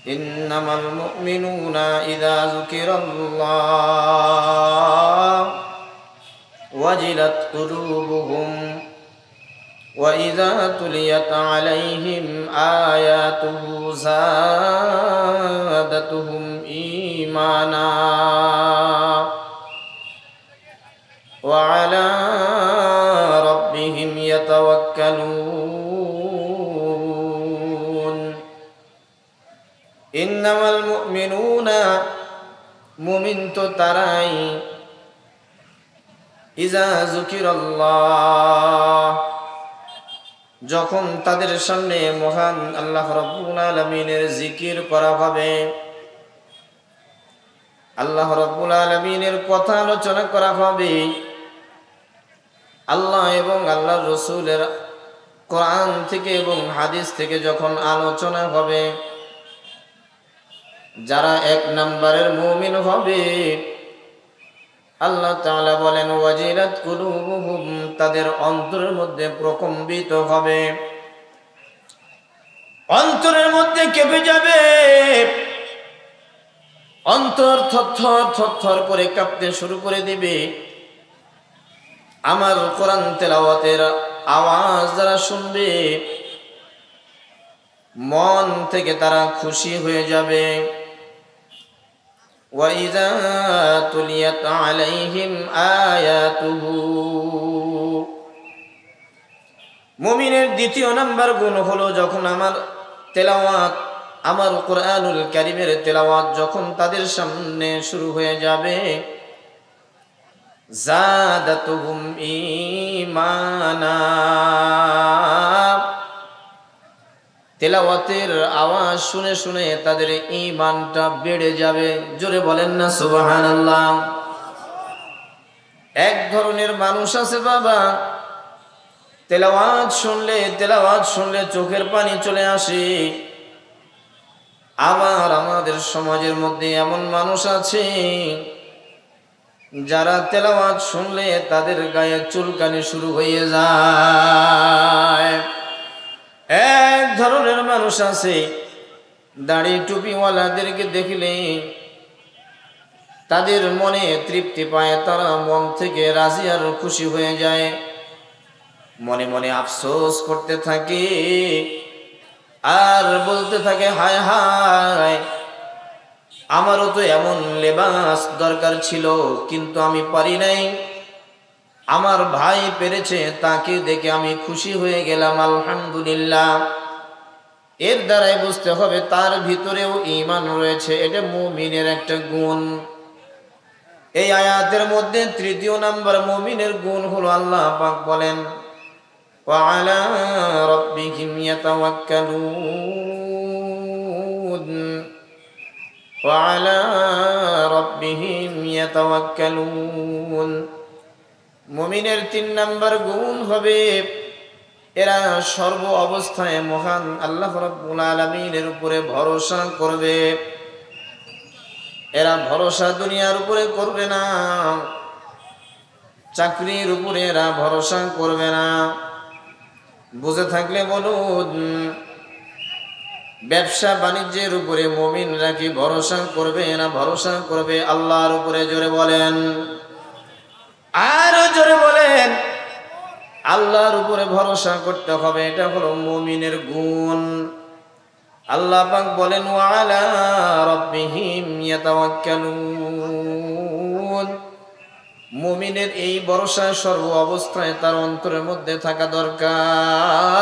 إنما المؤمنون إذا ذكر الله وجلت قلوبهم وإذا تليت عليهم آياته زادتهم إيمانا وعلى ربهم يتوكلون إنما المؤمنون মুমিন তো তারাই ইজা যুকিরাল্লাহ যখন তাদের সামনে মহান আল্লাহ রাব্বুল আলামিনের জিকির করা হবে, আল্লাহ রাব্বুল আলামিনের কথা আলোচনা করা হবে, আল্লাহ এবং আল্লাহর রাসূলের কোরআন থেকে এবং হাদিস থেকে যখন আলোচনা হবে, যারা এক নম্বরের মুমিন হবে আল্লাহ তাআলা বলেন ওয়াজিলাত কুলুবুহুম, তাদের অন্তরের মধ্যে প্রকম্পিত হবে, অন্তরের মধ্যে কেঁপে যাবে, অন্তর থরথর থরথর করে কাঁপতে শুরু করে দিবে। আমার কোরআন তেলাওয়াতের আওয়াজ যারা শুনবে মন থেকে তারা খুশি হয়ে যাবে। وَإِذَا تُلِيَتْ عَلَيْهِمْ آيَاتُهُ, মুমিনের দ্বিতীয় নাম্বার গুণ হলো যখন আমার তেলাওয়াত, আমার কোরআনুল কারীমের তেলাওয়াত যখন তাদের সামনে শুরু হয়ে যাবে, জাদাতুহুম ঈমানা, তেলাওয়াতের আওয়াজ শুনে শুনে তাদের ঈমানটা বেড়ে যাবে। জোরে বলেন না সুবহানাল্লাহ। এক ধরনের মানুষ আছে বাবা, তেলাওয়াত শুনলে চোখের পানি চলে আসে। আবার আমাদের সমাজের মধ্যে এমন মানুষ আছে যারা তেলাওয়াত শুনলে তাদের গায়ে চুলকানি শুরু হয়ে যায়। এক ধরনের মানুষ আছে দাড়ি টুপিওয়ালাদেরকে দেখলে তাদের মনে তৃপ্তি পায়, তারা মন থেকে রাজি আর খুশি হয়ে যায়, মনে মনে আফসোস করতে থাকে আর বলতে থাকে হায় হায়, আমারও তো এমন লেবাস দরকার ছিল কিন্তু আমি পারি নাই, আমার ভাই পেরেছে তাকে দেখে আমি খুশি হয়ে গেলাম, আলহামদুলিল্লাহ। এর দ্বারাই বুঝতে হবে তার ভিতরেও ঈমান রয়েছে, এটা মুমিনের একটা গুণ। এই আয়াতের মধ্যে তৃতীয় নাম্বার মুমিনের গুণ হলো আল্লাহ পাক বলেন ওয়ালা রাব্বিহিম ইয়াতাওয়াক্কালুন, ওয়ালা রাব্বিহিম ইয়াতাওয়াক্কালুন। মুমিনের তিন নাম্বার গুণ হবে এরা সর্ব অবস্থায় মহান আল্লাহ রাব্বুল আলামিনের উপরে ভরসা করবে। এরা ভরসা দুনিয়ার উপরে করবে না, চাকরির উপরে এরা ভরসা করবে না। বুঝে থাকলে বলুন, ব্যবসা বাণিজ্যের উপরে মুমিনরা কি ভরসা করবে না? ভরসা করবে আল্লাহর উপরে। জোরে বলেন, আরো জোরে বলেন, আল্লাহর উপরে ভরসা করতে হবে, এটা হলো মুমিনের গুণ। আল্লাহ পাক বলেন ওয়ালা রাব্বিহিম ইয়াতাওয়াক্কালুন, মুমিনের এই ভরসা সর্ব অবস্থায় তার অন্তরের মধ্যে থাকা দরকার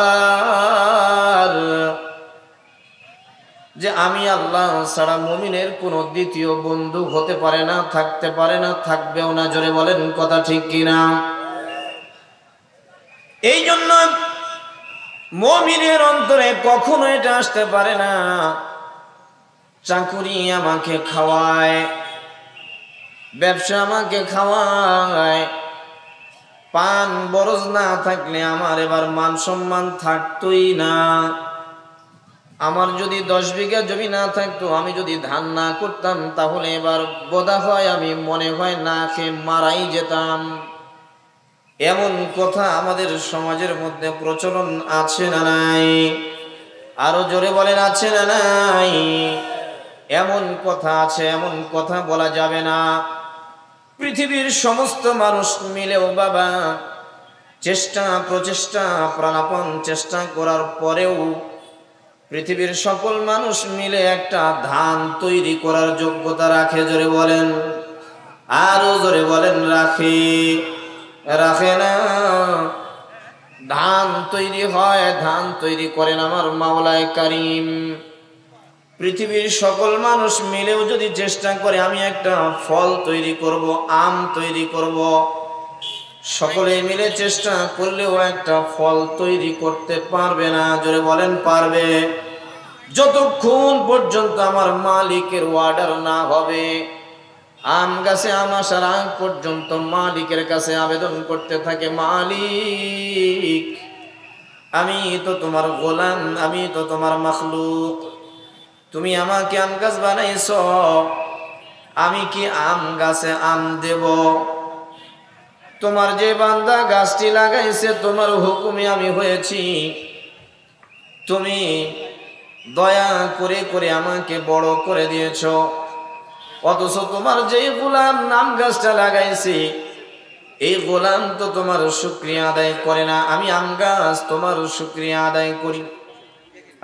যে আমি আল্লাহ ছাড়া মুমিনের কোনো দ্বিতীয় বন্ধু হতে পারে না, থাকতে পারে না, থাকবেও না। জোরে বলেন কথা ঠিক কিনা? এই জন্য মুমিনের অন্তরে কখনো এটা আসতে পারে না চাকুরি আমাকে খাওয়ায়, ব্যবসা আমাকে খাওয়ায়, পান বরজ না থাকলে আমার এবার মান সম্মান থাকতোই না, আমার যদি 10 বিঘা জমি না থাকতো, আমি যদি ধান না করতাম তাহলে এবার বোধা হয় আমি মনে হয় না খেয়ে মারাই যেতাম। এমন কথা আমাদের সমাজের মধ্যে প্রচলন আছে না নাই? আরো জোরে বলেন আছে না নাই? এমন কথা আছে, এমন কথা বলা যাবে না। পৃথিবীর সমস্ত মানুষ মিলেও বাবা চেষ্টা প্রচেষ্টা প্রাণাপণ চেষ্টা করার পরেও পৃথিবীর সকল মানুষ মিলে একটা ধান তৈরি করার যোগ্যতা রাখে? জোরে বলেন, আরো জোরে বলেন। রাখে না? ধান তৈরি হয়, ধান তৈরি করেন আমার মাওলায়ে কারীম। পৃথিবীর সকল মানুষ মিলেও যদি চেষ্টা করে আমি একটা ফল তৈরি করব, আম তৈরি করব, সকলে মিলে চেষ্টা করলেও একটা ফল তৈরি করতে পারবে না। জোরে বলেন পারবে? যতক্ষণ পর্যন্ত আমার মালিকের অর্ডার না হবে, আম গাছে আম আসার আগ পর্যন্ত মালিকের কাছে আবেদন করতে থাকে, মালিক আমি তো তোমার গোলাম, আমি তো তোমার মাখলুক, তুমি আমাকে আম গাছ বানাইছ, আমি কি আম গাছে আম দেব? তোমার যে বান্দা গাছটি লাগাইছে তোমার হুকুমে আমি হয়েছি, তুমি দয়া করে করে আমাকে বড় করে দিয়েছ, অথচ তোমার যে গোলাম আম গাছটা লাগাইছি এই গোলাম তো তোমার শুকরিয়া আদায় করে না, আমি আম গাছ তোমার শুকরিয়া আদায় করি।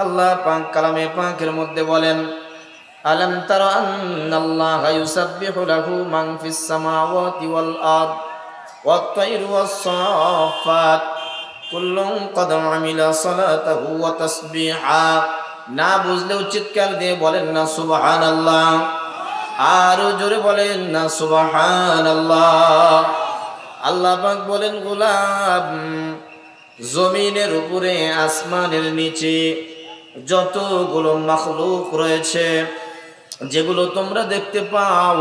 আল্লাহ পাক কালামে পাকের মধ্যে বলেন, আলাম তারা আন্নাল্লাহা ইউসাব্বিহু লাহু মান ফিস সামাওয়াতি ওয়াল আরদ ওয়াত তায়রু ওয়াস সাফাত কুল্লুন কদ আমিলা সালাতাহু ওয়া তাসবিহা। না বুঝলেও চিৎকার দিয়ে বলেন না সুবহানাল্লাহ, আরো জোরে বলেন না সুবহানাল্লাহ। আল্লাহ পাক বলেন, গোলাম জমিনের উপরে আসমানের নিচে যতগুলো মাখলুক রয়েছে, যেগুলো তোমরা দেখতে পাও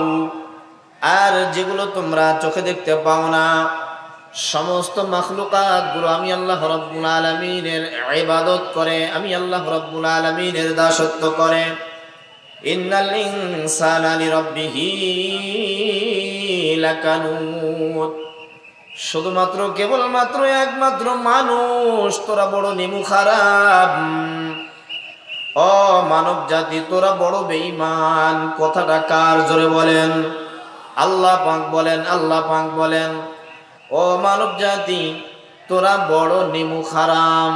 আর যেগুলো তোমরা চোখে দেখতে পাও না, সমস্ত মাখলুকাত গুলো আমি আল্লাহ রাব্বুল আলামিনের ইবাদত করে, আমি আল্লাহ রাব্বুল আলামিনের দাসত্ব করে। ইন্নাল ইনসানা লিরাব্বিহি লাকানুত। শুধুমাত্র কেবলমাত্র একমাত্র মানুষ তোরা বড় নিমু খারাপ, ও মানব জাতি তোরা বড় বেঈমান। কথাটা কার? জোরে বলেন। আল্লাহ পাক বলেন, আল্লাহ পাক বলেন, ও মানব জাতি তোরা বড় নিমু খারাম,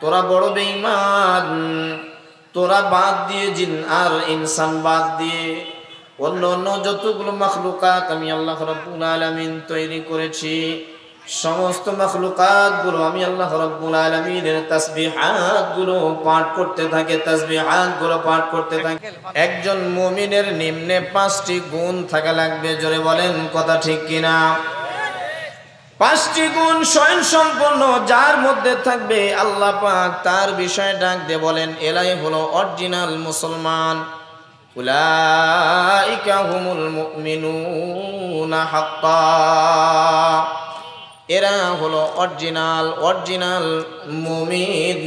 তোরা বড় বেঈমান। তোরা বাদ দিয়ে, জিন আর ইনসান বাদ দিয়ে অন্য অন্য যতগুলো মাখলুকাত আমি আল্লাহ রাব্বুল আলামিন তৈরি করেছি, সমস্ত মাখলুকাত গুলো আমি আল্লাহ রাব্বুল আলামিনের তাসবিহাত গুলো পাঠ করতে থাকে, তাসবিহাত গুলো পাঠ করতে থাকে। একজন মুমিনের নিম্নে 5টি গুণ থাকা লাগবে। জোরে বলেন কথা ঠিক কিনা? 5টি গুণ স্বয়ং সম্পন্ন যার মধ্যে থাকবে আল্লাহ পাক তার বিষয়ে ডাক দিয়ে বলেন, এলাই হলো অরিজিনাল মুসলমান। উলাইকা হুমুল মুমিনুনা হাক্কা। এরা হলো অরিজিনাল মুমিন।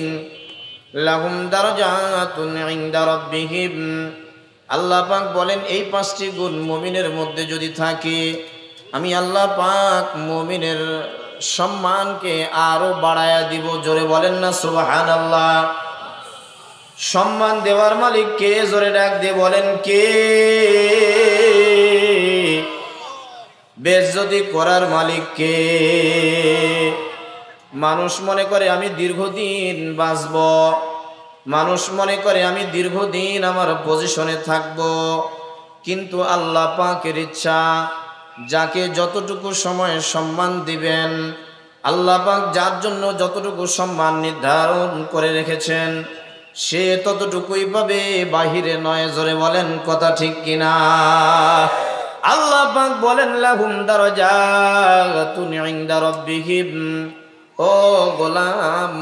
লাহুম দারাজাতুন ইনদা রাব্বিহিম। আল্লাহ পাক বলেন এই 5টি গুণ মুমিনের মধ্যে যদি থাকে আমি আল্লাহ পাক মুমিনের সম্মানকে আরো বাড়ায়া দিব। জোরে বলেন না সুবহানাল্লাহ। সম্মান দেওয়ার মালিক কে? জোরে ডাক দিয়ে বলেন কে? বেইজ্জতি করার মালিক কে? মানুষ মনে করে আমি দীর্ঘদিন বাঁচব, মানুষ মনে করে আমি দীর্ঘদিন আমার পজিশনে থাকব, কিন্তু আল্লাহ পাকের ইচ্ছা যাকে যতটুকু সময় সম্মান দিবেন, আল্লাহ পাক যার জন্য যতটুকু সম্মান নির্ধারণ করে রেখেছেন সে ততটুকুই পাবে, বাহিরে নয়। জোরে বলেন কথা ঠিক কিনা? আল্লাহ পাক বলেন লাহুম দারাজাতুন ইনদা রাব্বিহিম। ও গোলাম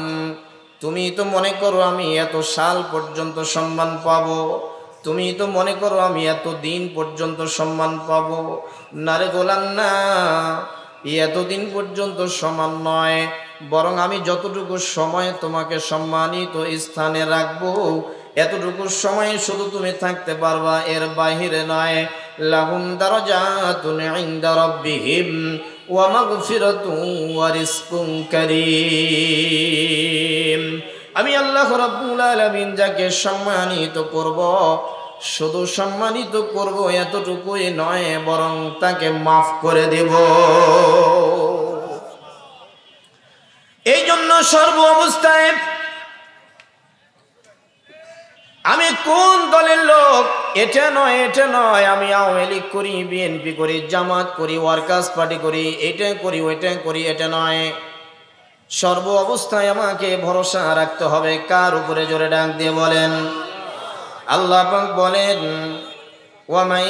তুমি তো মনে করো আমি এত সাল পর্যন্ত সম্মান পাবো, তুমি তো মনে করো আমি এত দিন পর্যন্ত সম্মান পাবো। না রে গোলাম না, এতদিন পর্যন্ত সমান নয়, বরং আমি যতটুকু সময় তোমাকে সম্মানিত স্থানে রাখবো এতটুকু সময় শুধু তুমি থাকতে পারবা, এর বাহিরে নয়। লাহুম দারাজাতুন ইনদা রাব্বিহিম ওয়া মাগফিরাতুন ওয়া রিজকুন কারীম। আমি আল্লাহ রাব্বুল আলামিন যাকে সম্মানিত করব, শুধু সম্মানিত করব এতটুকুই নয়, বরং তাকে মাফ করে দেব। এই জন্য সর্ব অবস্থায় আমি কোন দলের লোক এটা নয়, এটা নয়, আমি আওয়ামী লীগ করি, বিএনপি করি, জামাত করি, ওয়ার্কার্স পার্টি করি, এটা করি, ওইটা করি, এটা নয়। সর্ব অবস্থায় আমাকে ভরসা রাখতে হবে। কার উপরে? জোরে ডাক দিয়ে বলেন। আল্লাহ পাক বলেন, ওয়ামান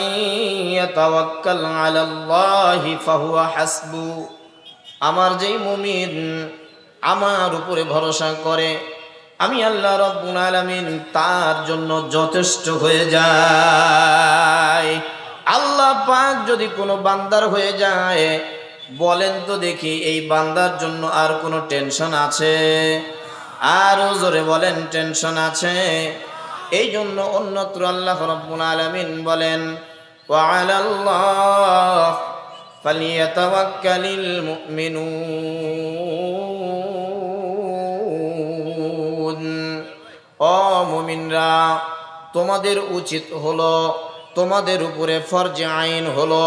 ইয়াতাওয়াক্কাল আলাল্লাহি ফাহুয়া হাসবু। আমার যেই মুমিন আমার উপরে ভরসা করে, আমি আল্লাহ রাব্বুল আলামিন তার জন্য যথেষ্ট হয়ে যায়। আল্লাহ পাক যদি কোনো বান্দার হয়ে যায়, বলেন তো দেখি এই বান্দার জন্য আর কোনো টেনশন আছে? আরো জোরে বলেন, টেনশন আছে? এই জন্য অন্যত্র আল্লাহ রাব্বুল আলামিন বলেন, ওয়া আলাল্লাহ ফালিয়াতাওয়াক্কালিল মুমিনুন। ও মুমিনরা, তোমাদের উচিত হলো, তোমাদের উপরে ফরজে আইন হলো,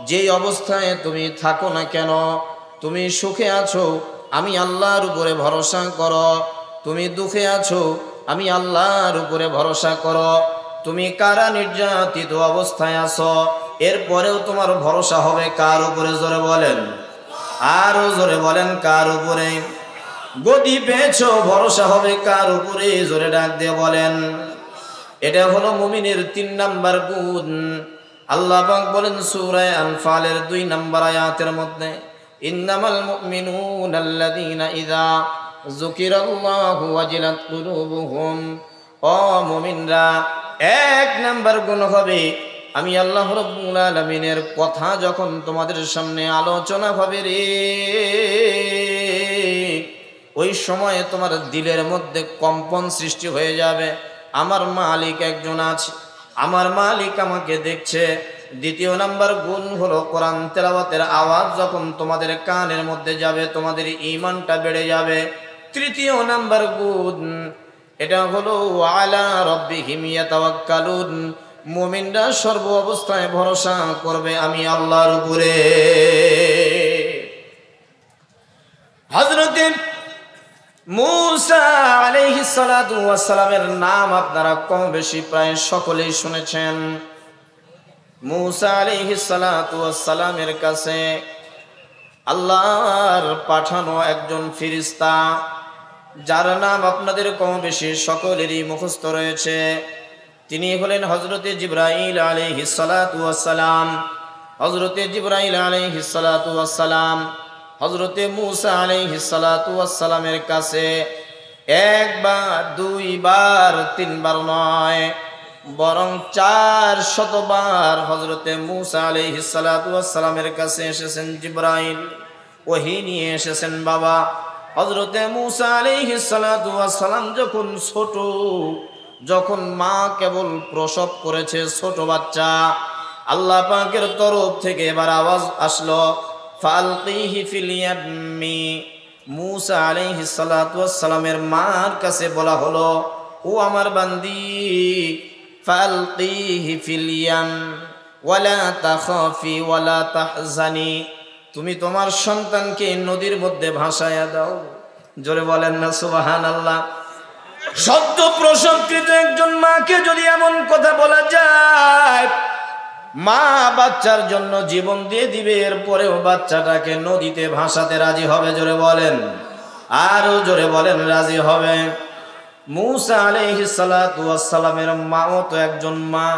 যেই অবস্থায় তুমি থাকো না কেন, তুমি সুখে আছো, আমি আল্লাহর উপরে ভরসা করো। তুমি দুঃখে আছো, আমি আল্লাহর উপরে ভরসা করো। তুমি কারা নির্যাতিত অবস্থায় আছো, এরপরেও তোমার ভরসা হবে কার উপরে? জোরে বলেন, আরো জোরে বলেন, কার উপরে? গদি পেয়েছো, ভরসা হবে কার উপরে? জোরে ডাক দিয়ে বলেন। এটা হলো মুমিনের 3 নাম্বার গুণ। আল্লাহ পাক বলেন সূরা আনফালের 2 নম্বর আয়াতের মধ্যে, ইন্নামাল মুমিনুনাল্লাযীনা ইযা যুকিরাল্লাহু ওয়াজিলাত কুলুবুহুম। ও মুমিনরা, 1 নাম্বার গুণ হবে, আমি আল্লাহ রাব্বুল আলামিনের কথা যখন তোমাদের সামনে আলোচনা হবে রে, ওই সময়ে তোমার দিলের মধ্যে কম্পন সৃষ্টি হয়ে যাবে। আমার মালিক একজন আছে, আমার মালিক আমাকে দেখছে। 2 নাম্বার গুণ হলো কোরআন তেলাওয়াতের আওয়াজ যখন তোমাদের কানের মধ্যে যাবে, তোমাদের ঈমানটা বেড়ে যাবে। 3 নাম্বার গুণ, এটা হলো আলা রাব্বিহিম ইয়াতাওয়াক্কালুন। মুমিনরা সর্ব অবস্থায় ভরসা করবে আমি আল্লাহর উপরে। হযরত মূসা আলাইহিস সালাতু ওয়াস সালামের নাম আপনারা কম বেশি প্রায় সকলেই শুনেছেন। মূসা আলাইহিস সালাতু ওয়াস সালামের কাছে আল্লাহর পাঠানো একজন ফেরেশতা, যার নাম আপনাদের কম বেশি সকলেরই মুখস্থ রয়েছে, তিনি হলেন হযরতে জিবরাইল আলাইহিস সালাতু ওয়াস সালাম। হযরতে জিবরাইল আলাইহিস সালাতু ওয়াস সালাম হযরতে মূসা আলাইহিস সালাতু ওয়াস সালামের কাছে 1 বার 2 বার 3 বার নয়, বরং 400 বার হযরতে মূসা আলাইহিস সালাতু ওয়াস সালামের কাছে এসেছেন জিবরাইল, ওহী নিয়ে এসেছেন। বাবা, হযরতে মূসা আলাইহিস সালাতু ওয়াস সালাম যখন ছোট, যখন মা কেবল প্রসব করেছে, ছোট বাচ্চা, আল্লাহ পাকের তরফ থেকে এবার আওয়াজ আসলো, ফালকিহি ফিল ইয়াম্মি। মূসা আলাইহিস সালাতু ওয়াস সালামের মার কাছে বলা হলো, ও আমার বান্দি, ফালকিহি ফিল ইয়াম ওয়ালা তাখাফি ওয়ালা তাহজানি। তুমি তোমার সন্তানকে নদীর মধ্যে ভাসায়া দাও। জোরে বলেন না সুবহানাল্লাহ। সদ্য প্রসবকৃত একজন মাকে যদি এমন কথা বলা যায়, মা বাচ্চার জন্য জীবন দিয়ে দিবে, এরপরেও বাচ্চাটাকে নদীতে ভাসাতে রাজি হবে। জোরে বলেন, আরো জোরে বলেন, রাজি হবে। মূসা আলাইহিস সালাতু ওয়াস সালামের মাও তো একজন মা,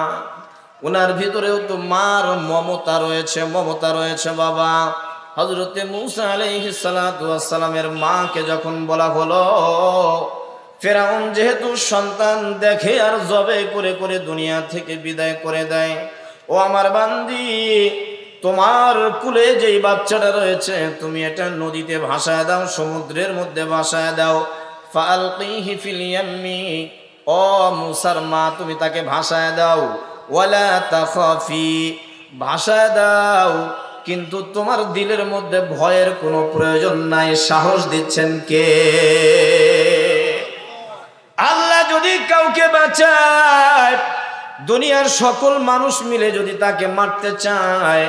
ওনার ভিতরেও তো মার মমতা রয়েছে, মমতা রয়েছে। বাবা, হযরতে মূসা আলাইহিস সালাতু ওয়াস সালামের মাকে যখন বলা হলো, ফেরাউন যেহেতু সন্তান দেখে আর জবে করে করে দুনিয়া থেকে বিদায় করে দেয়, ও আমার বান্দি, তোমার কুলে যেই বাচ্চাটা রয়েছে তুমি এটা নদীতে ভাসায় দাও, সমুদ্রের মধ্যে ভাসায় দাও। ফালকিহি ফিল ইয়াম্মি, ও মূসার মা, তুমি তাকে ভাসায় দাও। ওয়ালা তাখাফি, ভাসায় দাও, কিন্তু তোমার দিলের মধ্যে ভয়ের কোনো প্রয়োজন নাই। সাহস দিচ্ছেন কে? দুনিয়ার সকল মানুষ মিলে যদি তাকে মারতে চায়,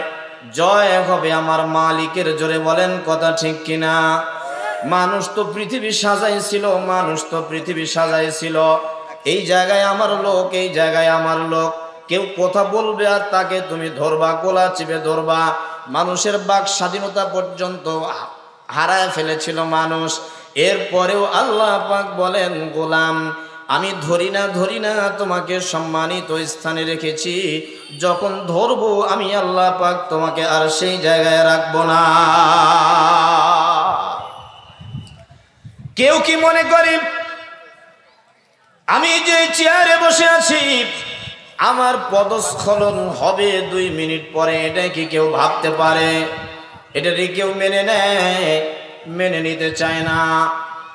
জয় হবে আমার মালিকের। জোরে বলেন কথা ঠিক কিনা? মানুষ তো পৃথিবী সাজাইছিল, মানুষ তো পৃথিবী সাজাইছিল। এই জায়গায় আমার লোক, এই জায়গায় আমার লোক। কেউ কথা বলবে আর তাকে তুমি ধরবা, গলা চিপে ধরবা। মানুষের বাক স্বাধীনতা পর্যন্ত হারায় ফেলেছিল মানুষ। এরপরেও আল্লাহ পাক বলেন, গোলাম আমি ধরি না তোমাকে সম্মানিত স্থানে রেখেছি। যখন ধরবো আমি আল্লাহ পাক তোমাকে আর সেই জায়গায় রাখবো না। কেউ কি মনে করে আমি যে চেয়ারে বসে আছি আমার পদস্খলন হবে 2 মিনিট পরে? এটা কি কেউ ভাবতে পারে? এটা কি কেউ মেনে নেয়? মেনে নিতে চায় না,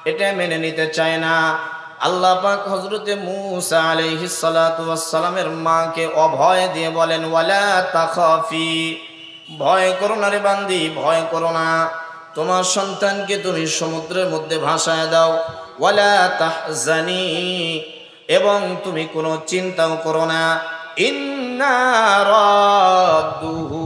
এটা মেনে নিতে চায় না। আল্লাহ পাক হযরতে মূসা আলাইহিস সালাতু ওয়াস সালামের মাকে অভয় দিয়ে বলেন, ওয়ালা তাখাফি, ভয় করো না রে বান্দি, ভয় করো না। তোমার সন্তানকে তুমি সমুদ্রের মধ্যে ভাসায় দাও। ওয়ালা তাহজানি, এবং তুমি কোনো চিন্তাও করো না। ইন্না রাদ্দুহু,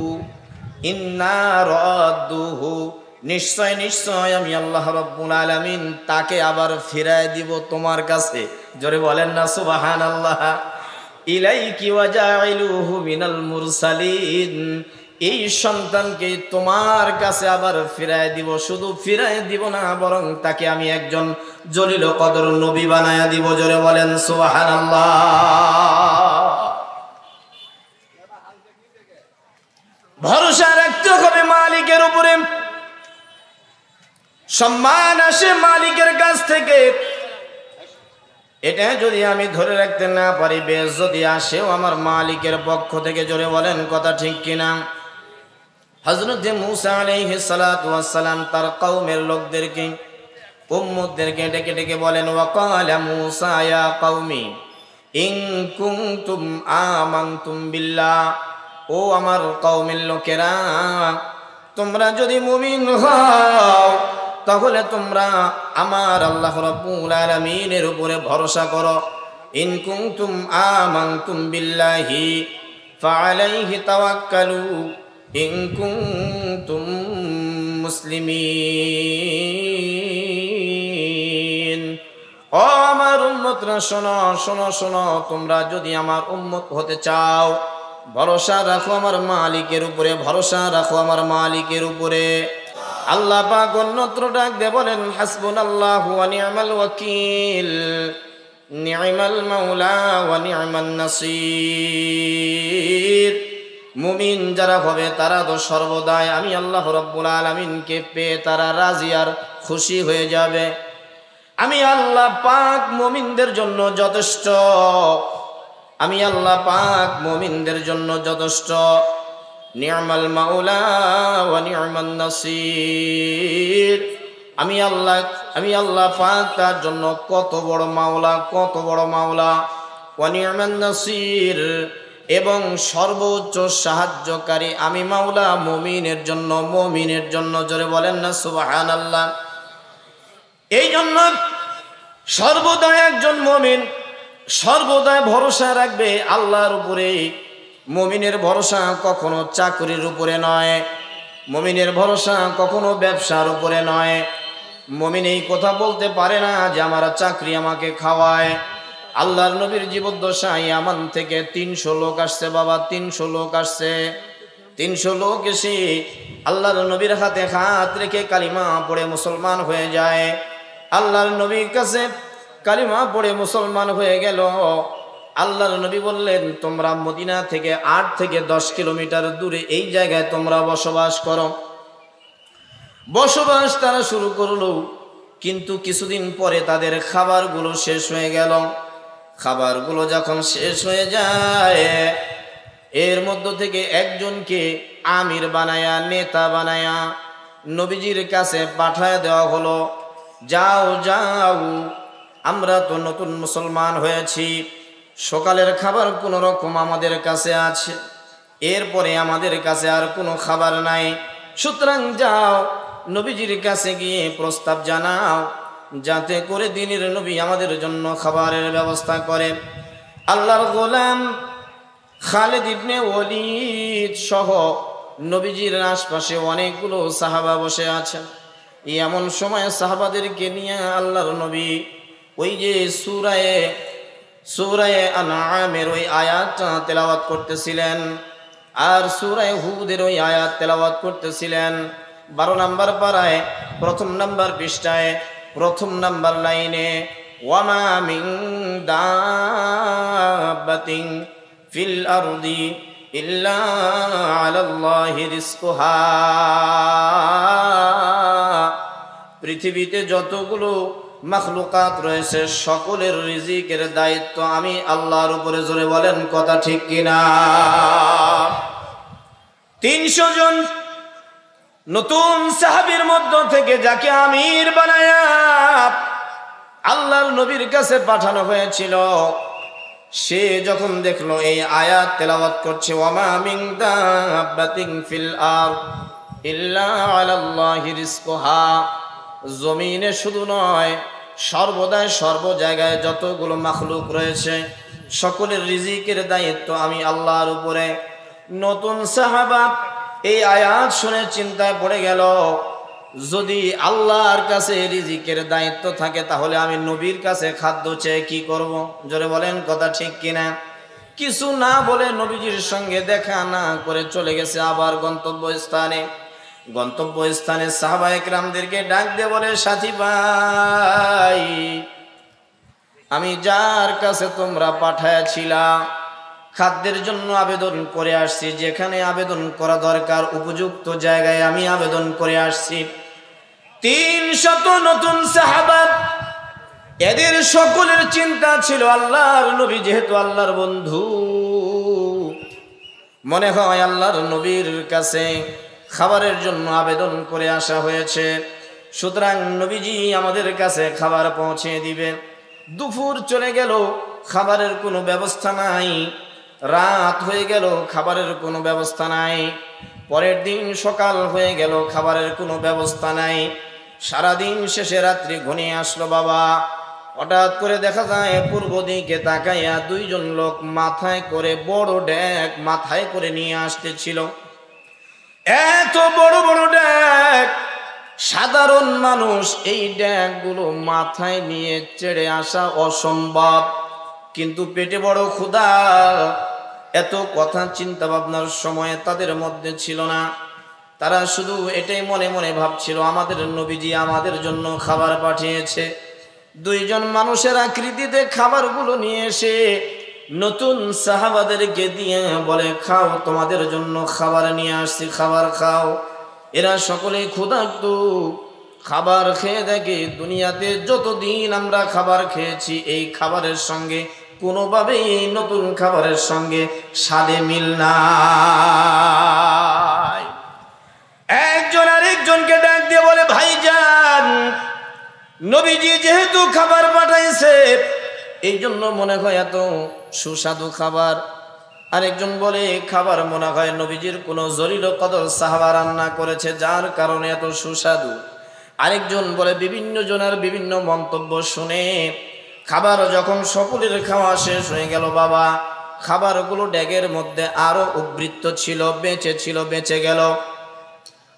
নিশ্চয় নিশ্চয় আমি আল্লাহ রাব্বুল আলামিন তাকে আবার ফিরায় দিব তোমার কাছে। জোরে বলেন না সুবহানাল্লাহ। ইলাইকি ওয়া জাইলুহু মিনাল মুরসালিন, এই সন্তানকে তোমার কাছে আবার ফিরায় দিব। শুধু ফিরায় দিব না, বরং তাকে আমি একজন জলিল কদর নবী বানায়া দিব। জোরে বলেন সুবহানাল্লাহ। ভরসা রাখতে হবে মালিকের উপরে। সম্মান আসে মালিকের কাছ থেকে। এটা যদি আমি ধরে রাখতে না পারি, বেইজ্জতি আসেও আমার মালিকের পক্ষ থেকে। জোরে বলেন কথা ঠিক কিনা? হযরত মূসা আলাইহিস সালাতু ওয়াস সালাম তার কওমের লোকদেরকে, উম্মতদেরকে ডেকে ডেকে বলেন, ওয়াকালা মূসা ইয়া কওমি ইন কুনতুম আমানতুম বিল্লাহ, ও আমার কওমের লোকেরা, তোমরা যদি মুমিন হও তাহলে তোমরা আমার আল্লাহ রাব্বুল আলামিনের উপরে ভরসা করো। ইন কুনতুম আমানতুম বিল্লাহি ফাআলাইহি তাওয়াক্কালু ইন কুনতুম মুসলিমিন। ও আমার উম্মতরা শোনো শোনো শোনো, তোমরা যদি আমার উম্মত হতে চাও, ভরসা রাখো আমার মালিকের উপরে, ভরসা রাখো আমার মালিকের উপরে। আল্লাহ পাক অন্যত্র ডাক দিয়ে বলেন, হাসবুনাল্লাহু ওয়া নি'মাল ওয়াকিল, নি'মাল মাওলা ওয়া নি'মান নাসির। মুমিন যারা হবে তারা তো সর্বদাই আমি আল্লাহ রাব্বুল আলামিনকে পেয়ে তারা রাজি আর খুশি হয়ে যাবে। আমি আল্লাহ পাক মুমিনদের জন্য যথেষ্ট, আমি আল্লাহ পাক মুমিনদের জন্য যথেষ্ট। নি'মাল মাওলা ওয়া নি'মান নাসির। আমি আল্লাহ পাক তার জন্য কত বড় মাওলা, কত বড় মাওলা। ওয়া নি'মান নাসির, এবং সর্বোচ্চ সাহায্যকারী আমি মাওলা মুমিনের জন্য, মুমিনের জন্য। জোরে বলেন না সুবহানাল্লাহ। এই জন্য সর্বদা একজন মুমিন সর্বদা ভরসা রাখবে আল্লাহর উপরে। মুমিনের ভরসা কখনো চাকরির উপরে নয়, মুমিনের ভরসা কখনো ব্যবসার উপরে নয়। মুমিন এই কথা বলতে পারে না যে আমার চাকরি আমাকে খাওয়ায়। আল্লাহর নবীর জীবদ্দশায় ইয়ামান থেকে 300 লোক আসছে বাবা, 300 লোক আসছে। 300 লোক এসে আল্লাহর নবীর হাতে হাত রেখে কালিমা পড়ে মুসলমান হয়ে যায়। আল্লাহর নবীর কাছে কালিমা পড়ে মুসলমান হয়ে গেল। আল্লাহর নবী বললেন, তোমরা মদিনা থেকে 8 থেকে 10 কিলোমিটার দূরে এই জায়গায় তোমরা বসবাস করো। বসবাস তারা শুরু করলো, কিন্তু কিছুদিন পরে তাদের খাবারগুলো শেষ হয়ে গেল। খাবারগুলো যখন শেষ হয়ে যায়, এর মধ্য থেকে একজনকে আমির বানায়া, নেতা বানায়া নবীজির কাছে পাঠায় দেওয়া হলো, যাও যাও, আমরা তো নতুন মুসলমান হয়েছি, সকালের খাবার কোনো রকম আমাদের কাছে আছে, এরপরে আমাদের কাছে আর কোনো খাবার নাই, সুতরাং যাও নবীজির কাছে গিয়ে প্রস্তাব জানাও যাতে করে দিনের নবী আমাদের জন্য খাবারের ব্যবস্থা করে। আল্লাহর গোলাম খালিদ ইবনে ওয়ালিদ সহ নবীজির আশপাশে অনেকগুলো সাহাবা বসে আছেন। এমন সময় সাহাবাদেরকে নিয়ে আল্লাহর নবী ওই যে সূরায়ে আনআমের ওই আয়াতটা তেলাওয়াত করতেছিলেন, আর সূরায়ে হুদের ওই আয়াত তেলাওয়াত করতেছিলেন। 12 নম্বর পারায় 1ম নম্বর পৃষ্ঠায় 1ম নম্বর লাইনে, ওয়ামা মিন দাব্বাতিন ফিল আরদি ইল্লা আলাল্লাহি রিজকুহা। পৃথিবীতে যতগুলো মাখলুকাত রয়েছে সকলের রিজিকের দায়িত্ব আমি আল্লাহর উপরে। জোরে বলেন কথা ঠিক কিনা? 300 জন নতুন সাহাবীর মধ্য থেকে যাকে আমির বানায়া আল্লাহর নবীর কাছে পাঠানো হয়েছিল, সে যখন দেখলো এই আয়াত তেলাওয়াত করছে, ওয়ামা মিন দাব্বাতিন ফিল আরদ ইল্লা আলাল্লাহি রিজকুহা, জমিনে শুধু নয় সর্বদাই সর্ব জায়গায় যতগুলো মাখলুক রয়েছে সকলের রিজিকের দায়িত্ব আমি আল্লাহর উপরে। নতুন সাহাবা এই আয়াত শুনে চিন্তায় পড়ে গেল, যদি আল্লাহর কাছে রিজিকের দায়িত্ব থাকে তাহলে আমি নবীর কাছে খাদ্য চেয়ে কি করব? জোরে বলেন কথা ঠিক কিনা? কিছু না বলে নবীজির সঙ্গে দেখা না করে চলে গেছে আবার গন্তব্যস্থানে সাহাবায়ে কেরামদেরকে ডাক দিয়ে বলে, সাথী ভাই, আমি যার কাছে তোমরা পাঠায়াছিলা খাদ্যের জন্য আবেদন করে আসছি, যেখানে আবেদন করা দরকার উপযুক্ত জায়গায় আমি আবেদন করে আসছি। 300 নতুন সাহাবা, এদের সকলের চিন্তা ছিল আল্লাহর নবী যেহেতু আল্লাহর বন্ধু, মনে হয় আল্লাহর নবীর কাছে খাবারের জন্য আবেদন করে আসা হয়েছে, সুতরাং নবীজি আমাদের কাছে খাবার পৌঁছে দিবে। দুপুর চলে গেল, খাবারের কোনো ব্যবস্থা নাই। রাত হয়ে গেল, খাবারের কোনো ব্যবস্থা নাই। পরের দিন সকাল হয়ে গেল, খাবারের কোনো ব্যবস্থা নাই। সারাদিন শেষে রাত্রি ঘনিয়ে আসলো বাবা। হঠাৎ করে দেখা যায় পূর্ব দিকে তাকাইয়া 2 জন লোক মাথায় করে বড় ড্যাগ মাথায় করে নিয়ে আসতেছিল। এত বড় বড় ড্যাগ, সাধারণ মানুষ এই ড্যাগগুলো মাথায় নিয়ে চেড়ে আসা অসম্ভব, কিন্তু পেটে বড় ক্ষুধা, এত কথা চিন্তা ভাবনার সময় তাদের মধ্যে ছিল না। তারা শুধু এটাই মনে মনে ভাবছিল, আমাদের নবীজি আমাদের জন্য খাবার পাঠিয়েছে। 2 জন মানুষের আকৃতিতে খাবারগুলো নিয়ে এসে নতুন সাহাবাদেরকে দিয়ে বলে, খাও, তোমাদের জন্য খাবার নিয়ে আসছি, খাবার খাও। এরা সকলেই ক্ষুধার্ত। খাবার খেয়ে দেখে দুনিয়াতে যতদিন আমরা খাবার খেয়েছি এই খাবারের সঙ্গে কোনোভাবেই এই নতুন খাবারের সঙ্গে স্বাদে মিল নাই। একজন আরেকজনকে ডাক দিয়ে বলে, ভাইজান, নবীজি যেহেতু খাবার পাঠাইছে এই জন্য মনে হয় এত সুস্বাদু খাবার। আরেকজন বলে, খাবার মনে হয় নবীজির কোনো জলিল কদর সাহাবা রান্না করেছে যার কারণে এত সুস্বাদু। আরেকজন বলে, বিভিন্ন জনের বিভিন্ন মন্তব্য শুনে খাবার যখন সকলের খাওয়া শেষ হয়ে গেল বাবা, খাবারগুলো ড্যাগের মধ্যে আরো উবৃত্ত ছিল, বেঁচে গেল।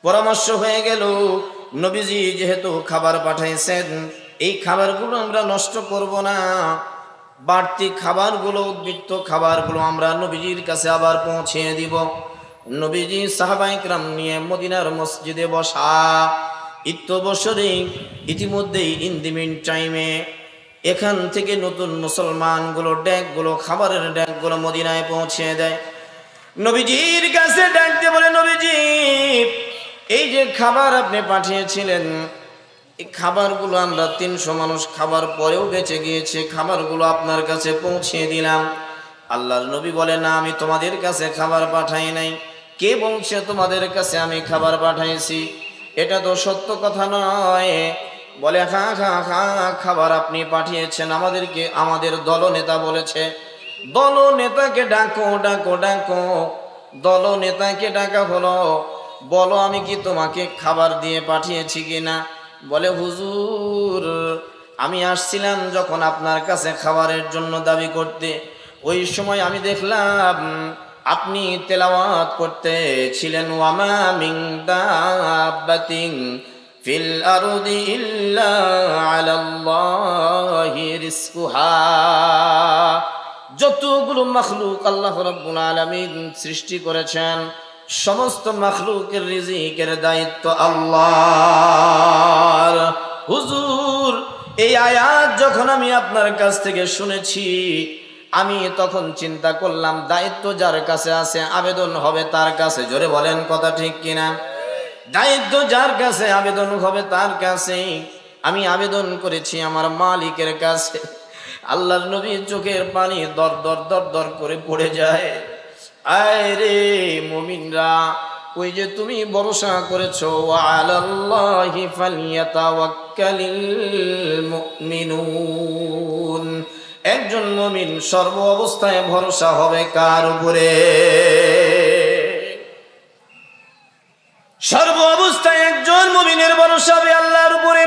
পরামর্শ হয়ে গেল, নবীজি যেহেতু খাবার পাঠাইছেন এই খাবারগুলো আমরা নষ্ট করব না, বাড়তি খাবারগুলো উদ্বৃত্ত খাবারগুলো আমরা নবীজির কাছে আবার পৌঁছে দিব। নবীজি সাহাবায়ে কেরাম নিয়ে মদিনার মসজিদে বসা। ইতিমধ্যেই ইন দি মিন টাইমে এখান থেকে নতুন মুসলমানগুলো ড্যাগগুলো, খাবারের ড্যাগগুলো মদিনায় পৌঁছে দেয়। নবীজির কাছে ডাক দিয়ে বলে, নবীজি, এই যে খাবার আপনি পাঠিয়েছিলেন এই খাবারগুলো আমরা 300 মানুষ খাবার পরেও বেঁচে গিয়েছে, খাবারগুলো আপনার কাছে পৌঁছে দিলাম। আল্লাহর নবী বলে, না, আমি তোমাদের কাছে খাবার পাঠাই নাই। কে বলছে তোমাদের কাছে আমি খাবার পাঠাইছি? এটা তো সত্য কথা নয়। বলে, খাবার আপনি পাঠিয়েছেন আমাদেরকে, আমাদের দলনেতা বলেছে। দলনেতাকে ডাকো। দলনেতাকে ডাকা হলো, বলো আমি কি তোমাকে খাবার দিয়ে পাঠিয়েছি কিনা? বলে, হুজুর, আমি আসছিলাম যখন আপনার কাছে খাবারের জন্য দাবি করতে, ওই সময় আমি দেখলাম আপনি তেলাওয়াত করতেছিলেন, ওয়ামা মিন দাব্বাতিন ফিল আরদি ইল্লা আলাল্লাহি রিজকুহা। যতগুলো মাখলুক আল্লাহ রাব্বুল আলামিন সৃষ্টি করেছেন, সমস্ত মাখলুকের রিজিকের দায়িত্ব আল্লাহর। হুজুর, এই আয়াত যখন আমি আপনার কাছ থেকে শুনেছি, আমি তখন চিন্তা করলাম দায়িত্ব যার কাছে আছে আবেদন হবে তার কাছে। জোরে বলেন কথা ঠিক কিনা? দায়িত্ব যার কাছে আবেদন হবে তার কাছে। আমি আবেদন করেছি আমার মালিকের কাছে। আল্লাহর নবী চোখের পানি দর দর দর দর করে পড়ে যায়। আয় রে মুমিনরা, ওই যে তুমি ভরসা করেছো, ওয়া আলাল্লাহি ফালইয়াতাওয়াক্কালিল মুমিনুন। একজন মুমিন সর্ব অবস্থায় ভরসা হবে কার উপরে? সর্ব অবস্থায় একজন মুমিনের ভরসা হবে আল্লাহর উপরে।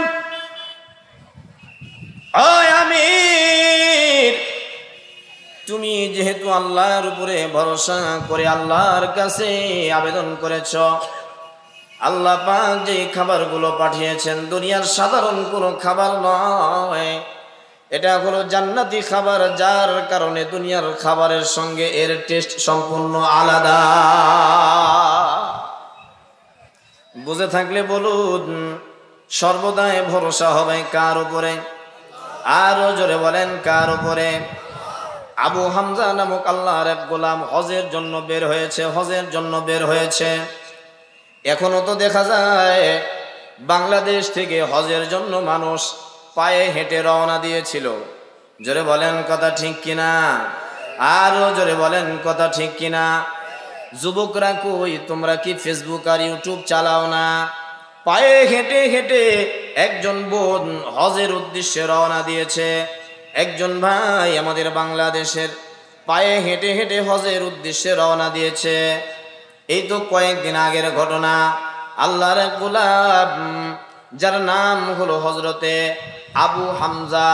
ওই আমির, তুমি যেহেতু আল্লাহর উপরে ভরসা করে আল্লাহর কাছে আবেদন করেছ, আল্লাহ পাক যে খাবারগুলো পাঠিয়েছেন দুনিয়ার সাধারণ কোনো খাবার নয়, এটা হলো জান্নাতি খাবার, যার কারণে দুনিয়ার খাবারের সঙ্গে এর টেস্ট সম্পূর্ণ আলাদা। বুঝে থাকলে বলুন, সর্বদাই ভরসা হবে কার উপরে? আরো জোরে বলেন কার উপরে? আবু হামজা নামক আল্লাহর এক গোলাম হজের জন্য বের হয়েছে, হজের জন্য বের হয়েছে। এখনো তো দেখা যায় বাংলাদেশ থেকে হজের জন্য মানুষ পায়ে হেঁটে রওনা দিয়েছিল। জোরে বলেন কথা ঠিক কিনা? আরো জোরে বলেন কথা ঠিক কিনা? যুবকরা কই, তোমরা কি ফেসবুক আর ইউটিউব চালাও না? পায়ে হেঁটে হেঁটে একজন বোন হজের উদ্দেশ্যে রওনা দিয়েছে। একজন ভাই আমাদের বাংলাদেশের পায়ে হেঁটে হেঁটে হজের উদ্দেশ্যে রওনা দিয়েছে। এই তো কয়েকদিন আগের ঘটনা। আল্লাহর এক গোলাম, যার নাম হলো হজরতে আবু হামজা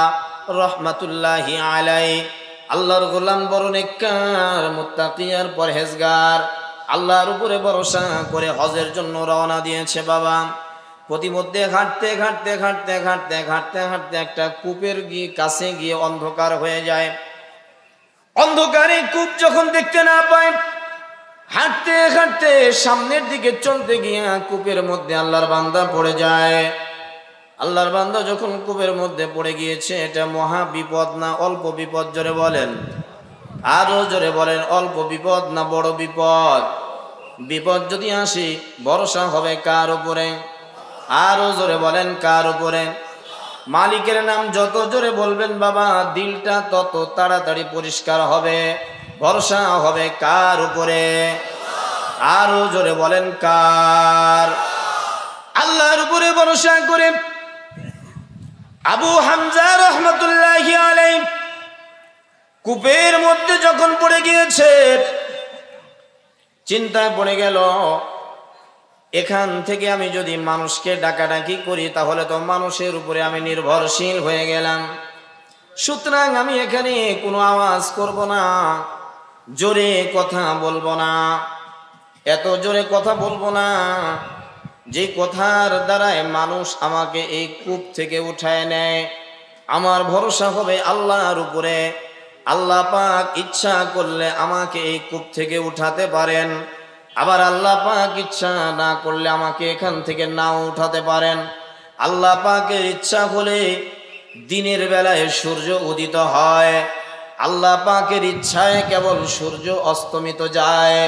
রহমাতুল্লাহি আলাইহি, আল্লাহর গোলাম বড় নেককার, মুত্তাকি আর পরহেজগার, আল্লাহর উপরে ভরসা করে হজের জন্য রওনা দিয়েছে। বাবা, প্রতিমধ্যে হাঁটতে হাঁটতে হাঁটতে হাঁটতে হাঁটতে হাঁটতে একটা কূপের কাছে গিয়ে অন্ধকার হয়ে যায়। অন্ধকারে কূপ যখন দেখতে না পায়, হাঁটতে হাঁটতে সামনের দিকে চলতে গিয়ে কূপের মধ্যে আল্লাহর বান্দা পড়ে যায়। আল্লাহর বান্দা যখন কূপের মধ্যে পড়ে গিয়েছে, এটা মহা বিপদ না অল্প বিপদ? জোরে বলেন, আরো জোরে বলেন, অল্প বিপদ না বড় বিপদ? বিপদ যদি আসে ভরসা হবে কার উপরে? আরো জোরে বলেন কার উপরে? মালিকের নাম যত জোরে বলবেন বাবা, দিলটা তত তাড়াতাড়ি পরিষ্কার হবে। ভরসা হবে কার উপরে? আরো জোরে বলেন কার? আল্লাহর উপরে ভরসা করে আবু হামজা রহমাতুল্লাহি আলাইহি কূপের মধ্যে যখন পড়ে গিয়েছে, চিন্তায় পড়ে গেল, এখান থেকে আমি যদি মানুষকে ডাকাডাকি করি তাহলে তো মানুষের উপরে আমি নির্ভরশীল হয়ে গেলাম। সুতরাং আমি এখানে কোনো আওয়াজ করব না, জোরে কথা বলবো না, এত জোরে কথা বলবো না যে কথার দ্বারায় মানুষ আমাকে এই কূপ থেকে উঠায় নেয়। আমার ভরসা হবে আল্লাহর উপরে। আল্লাহ পাক ইচ্ছা করলে আমাকে এই কূপ থেকে উঠাতে পারেন, আবার আল্লাহ পাক ইচ্ছা না করলে আমাকে এখান থেকে নাও উঠাতে পারেন। আল্লাহ পাকের ইচ্ছা হলে দিনের বেলায় সূর্য উদিত হয়, আল্লাহ পাকের ইচ্ছায় কেবল সূর্য অস্তমিত যায়,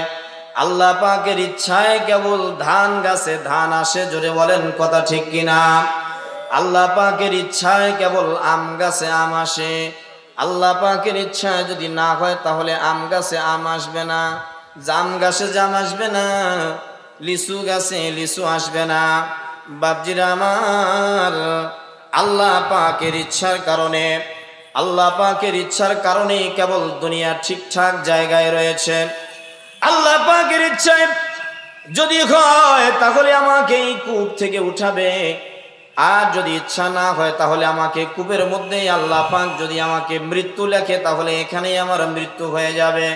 আল্লাহ পাকের ইচ্ছায় কেবল ধান গাছে ধান আসে। জোরে বলেন কথা ঠিক কিনা? আল্লাহ পাকের ইচ্ছায় কেবল আম গাছে আম আসে। আল্লাহ পাকের ইচ্ছায় যদি না হয় তাহলে আম গাছে আম আসবে না, জাম গাছে জাম আসবে না, লিচু গাছে লিচু আসবে না। বাপজিরা আমার, আল্লাহ পাকের ইচ্ছার কারণে, আল্লাহ পাকের ইচ্ছার কারণে কেবল দুনিয়া ঠিকঠাক জায়গায় রয়েছে। আল্লাহ পাকের ইচ্ছায় যদি হয় তাহলে আমাকে এই কূপ থেকে উঠাবে, আর যদি ইচ্ছা না হয় তাহলে আমাকে কূপের মধ্যেই আল্লাহ পাক যদি আমাকে মৃত্যু লেখে তাহলে এখানেই আমার মৃত্যু হয়ে যাবে।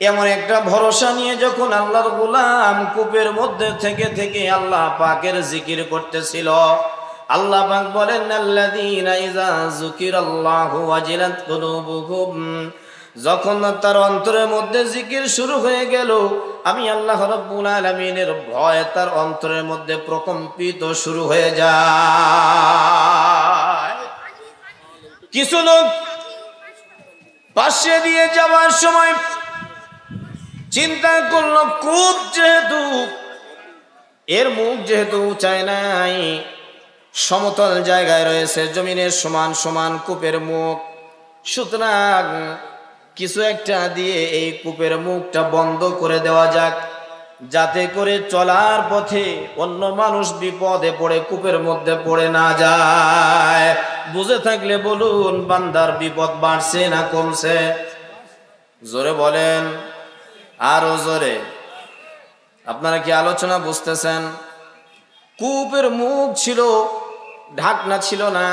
এমন একটা ভরসা নিয়ে যখন আল্লাহর গোলাম কূপের মধ্যে থেকে থেকে আল্লাহ পাকের জিকির করতেছিল, আল্লাহ পাক বলেন আল্লাযীনা ইযা যুকিরাল্লাহু ওয়াজিলাত কুলুবুহুম, যখন তার অন্তরের মধ্যে জিকির শুরু হয়ে গেল, আমি আল্লাহ রাব্বুল আলামিনের ভয় তার অন্তরের মধ্যে প্রকম্পিত শুরু হয়ে যায়। কিছু লোক পাশে দিয়ে যাওয়ার সময় চিন্তা করলো কূপ যেহেতু এর মুখ যেহেতু উঁচায় নাই, সমতল জায়গায় রয়েছে, জমিনের সমান সমান কূপের মুখ, সুতরাং কিছু একটা দিয়ে এই কূপের মুখটা বন্ধ করে দেওয়া যাক, যাতে করে চলার পথে অন্য মানুষ বিপদে পড়ে কূপের মধ্যে পড়ে না যায়। বুঝে থাকলে বলুন, বান্দার বিপদ বাড়ছে না কমছে? জোরে বলেন, আরো জোরে। আপনারা কি আলোচনা বুঝতেছেন? কূপের মুখ ছিল, ঢাকনা ছিল না,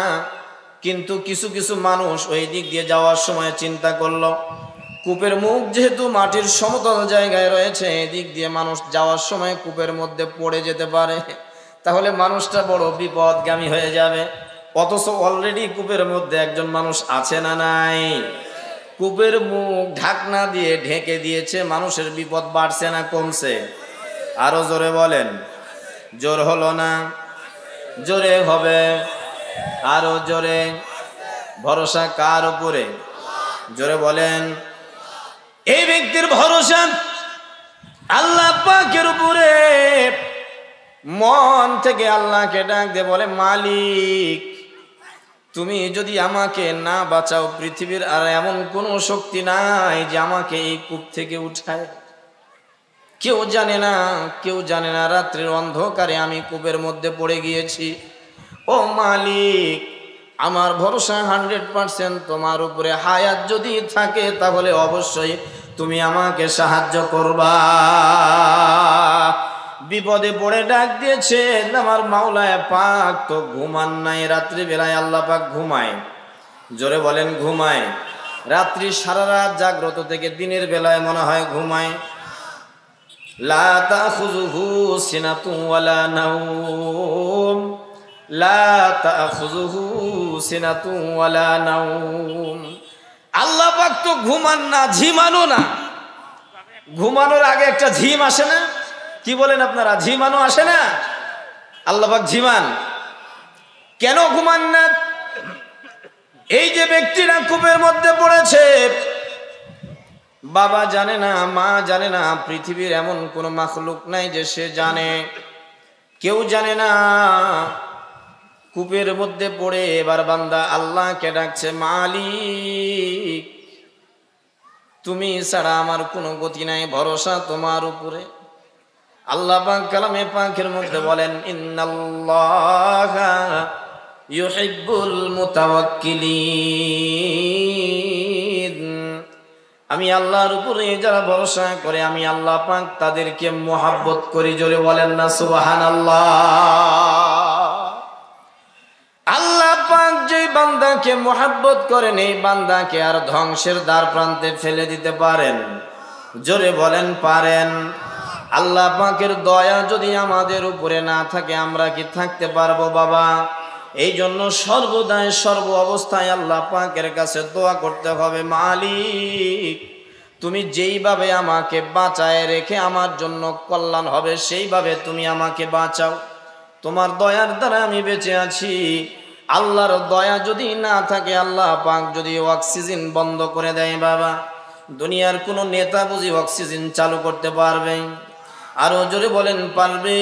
কিন্তু কিছু কিছু মানুষ ওই দিক দিয়ে যাওয়ার সময় চিন্তা করলো কূপের মুখ যেহেতু মাটির সমতল জায়গায় রয়েছে, এদিক দিয়ে মানুষ যাওয়ার সময় কূপের মধ্যে পড়ে যেতে পারে, তাহলে মানুষটা বড় বিপদগামী হয়ে যাবে। অথচ অলরেডি কূপের মধ্যে একজন মানুষ আছে না নাই? কূপের মুখ ঢাকনা দিয়ে ঢেকে দিয়েছে, মানুষের বিপদ বাড়ছে না কমছে? আরো জোরে বলেন। জোর হলো না? জোরে হবে, আরো জোরে। ভরসা কার উপরে? জোরে বলেন। এই ব্যক্তির ভরসা আল্লাহ পাকের উপরে। মন থেকে আল্লাহকে ডাক দিয়ে বলে, মালিক তুমি যদি আমাকে না বাঁচাও, পৃথিবীর আর এমন কোনো শক্তি নাই যে আমাকে এই কূপ থেকে উঠায়। কেউ জানে না, কেউ জানে না রাত্রির অন্ধকারে আমি কূপের মধ্যে পড়ে গিয়েছি। ও মালিক, আমার ভরসা 100% তোমার উপরে। হায়াত যদি থাকে তাহলে অবশ্যই তুমি আমাকে সাহায্য করবা। বিপদে পড়ে ডাক দিয়েছে আমার মাওলায় পাক, তো ঘুমান নাই রাত্রিবেলায়। আল্লাহ পাক ঘুমায়, জোরে বলেন ঘুমায়। রাত্রি সারা রাত জাগ্রত থেকে দিনের বেলায় মনে হয় ঘুমায়। লা তাখুযুহু সিনাতুন ওয়ালা নাওম, লা তাখুযুহু সিনাতুন ওয়ালা নাওম। আল্লাহ পাক তো ঘুমান না, ঝিমানো না। ঘুমানোর আগে একটা ঝিম আসে না? কি বলেন আপনারা? ঝিমানো আসে না? আল্লাহ পাক ঝিমান কেন? ঘুমান না। এই যে ব্যক্তিরা কূপের মধ্যে পড়েছে, বাবা জানে না, মা জানে না, পৃথিবীর এমন কোন মাখলুক নাই যে সে জানে, কেউ জানে না। কূপের মধ্যে পড়ে এবার বান্দা আল্লাহকে ডাকছে, মালিক তুমি ছাড়া আমার কোনো গতি নাই, ভরসা তোমার উপরে। আল্লাহ পাক কালামে পাকের মধ্যে বলেন, ইন্নাল্লাহা ইউহিব্বুল মুতাওয়াক্কিলিন। আমি আল্লাহর উপরে যারা ভরসা করে আমি আল্লাহ পাক তাদেরকে মুহাব্বত করি। জোরে বলেন না সুবহানাল্লাহ। আল্লাহ পাক যে বান্দাকে মুহাব্বত করেন, এই বান্দাকে আর ধ্বংসের দ্বার প্রান্তে ফেলে দিতে পারেন? জোরে বলেন পারেন। আল্লাহ পাকের দয়া যদি আমাদের উপরে না থাকে আমরা কি থাকতে পারবো বাবা? এই জন্য সর্বদাই সর্ব অবস্থায় আল্লাহ পাকের কাছে দোয়া করতে হবে, মালিক তুমি যেইভাবে আমাকে বাঁচায় রেখে আমার জন্য কল্যাণ হবে সেইভাবে তুমি আমাকে বাঁচাও। তোমার দয়ার দ্বারা আমি বেঁচে আছি। আল্লাহর দয়া যদি না থাকে, আল্লাহ পাক যদি অক্সিজেন বন্ধ করে দেয় বাবা, দুনিয়ার কোনো নেতা বুঝি অক্সিজেন চালু করতে পারবে? আরো জোরে বলেন পারবে?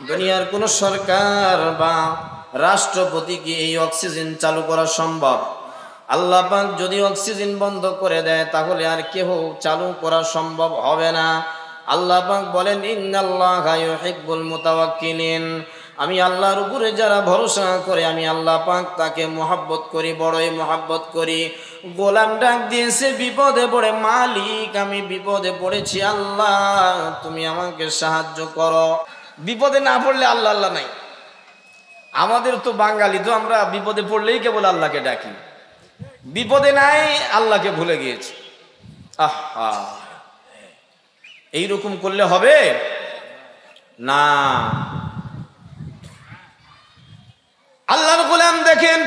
দুনিয়ার কোনো সরকার বা রাষ্ট্রপতি কি এই অক্সিজেন চালু করা সম্ভব? আল্লাহ পাক যদি অক্সিজেন বন্ধ করে দেয় তাহলে আর কেউ চালু করা সম্ভব হবে না। আল্লাহ পাক বলেন, ইন্নাল্লাহা ইউহিব্বুল মুতাওয়াক্কিলিন। আমি আল্লাহর উপরে যারা ভরসা করে আমি আল্লাহ পাক তাকে মুহাব্বত করি, বড়ই মুহাব্বত করি। গোলাম ডাক দিয়েছে বিপদে পড়ে, মালিক আমি বিপদে পড়েছি, আল্লাহ তুমি আমাকে সাহায্য করো। বিপদে না পড়লে আল্লাহ আল্লাহ নাই। আমাদের তো বাঙালি তো আমরা বিপদে পড়লেই কেবল আল্লাহকে ডাকি, বিপদে নাই আল্লাহকে ভুলে গিয়েছি। আহা, এইরকম করলে হবে না। আল্লাহর গোলাম দেখেন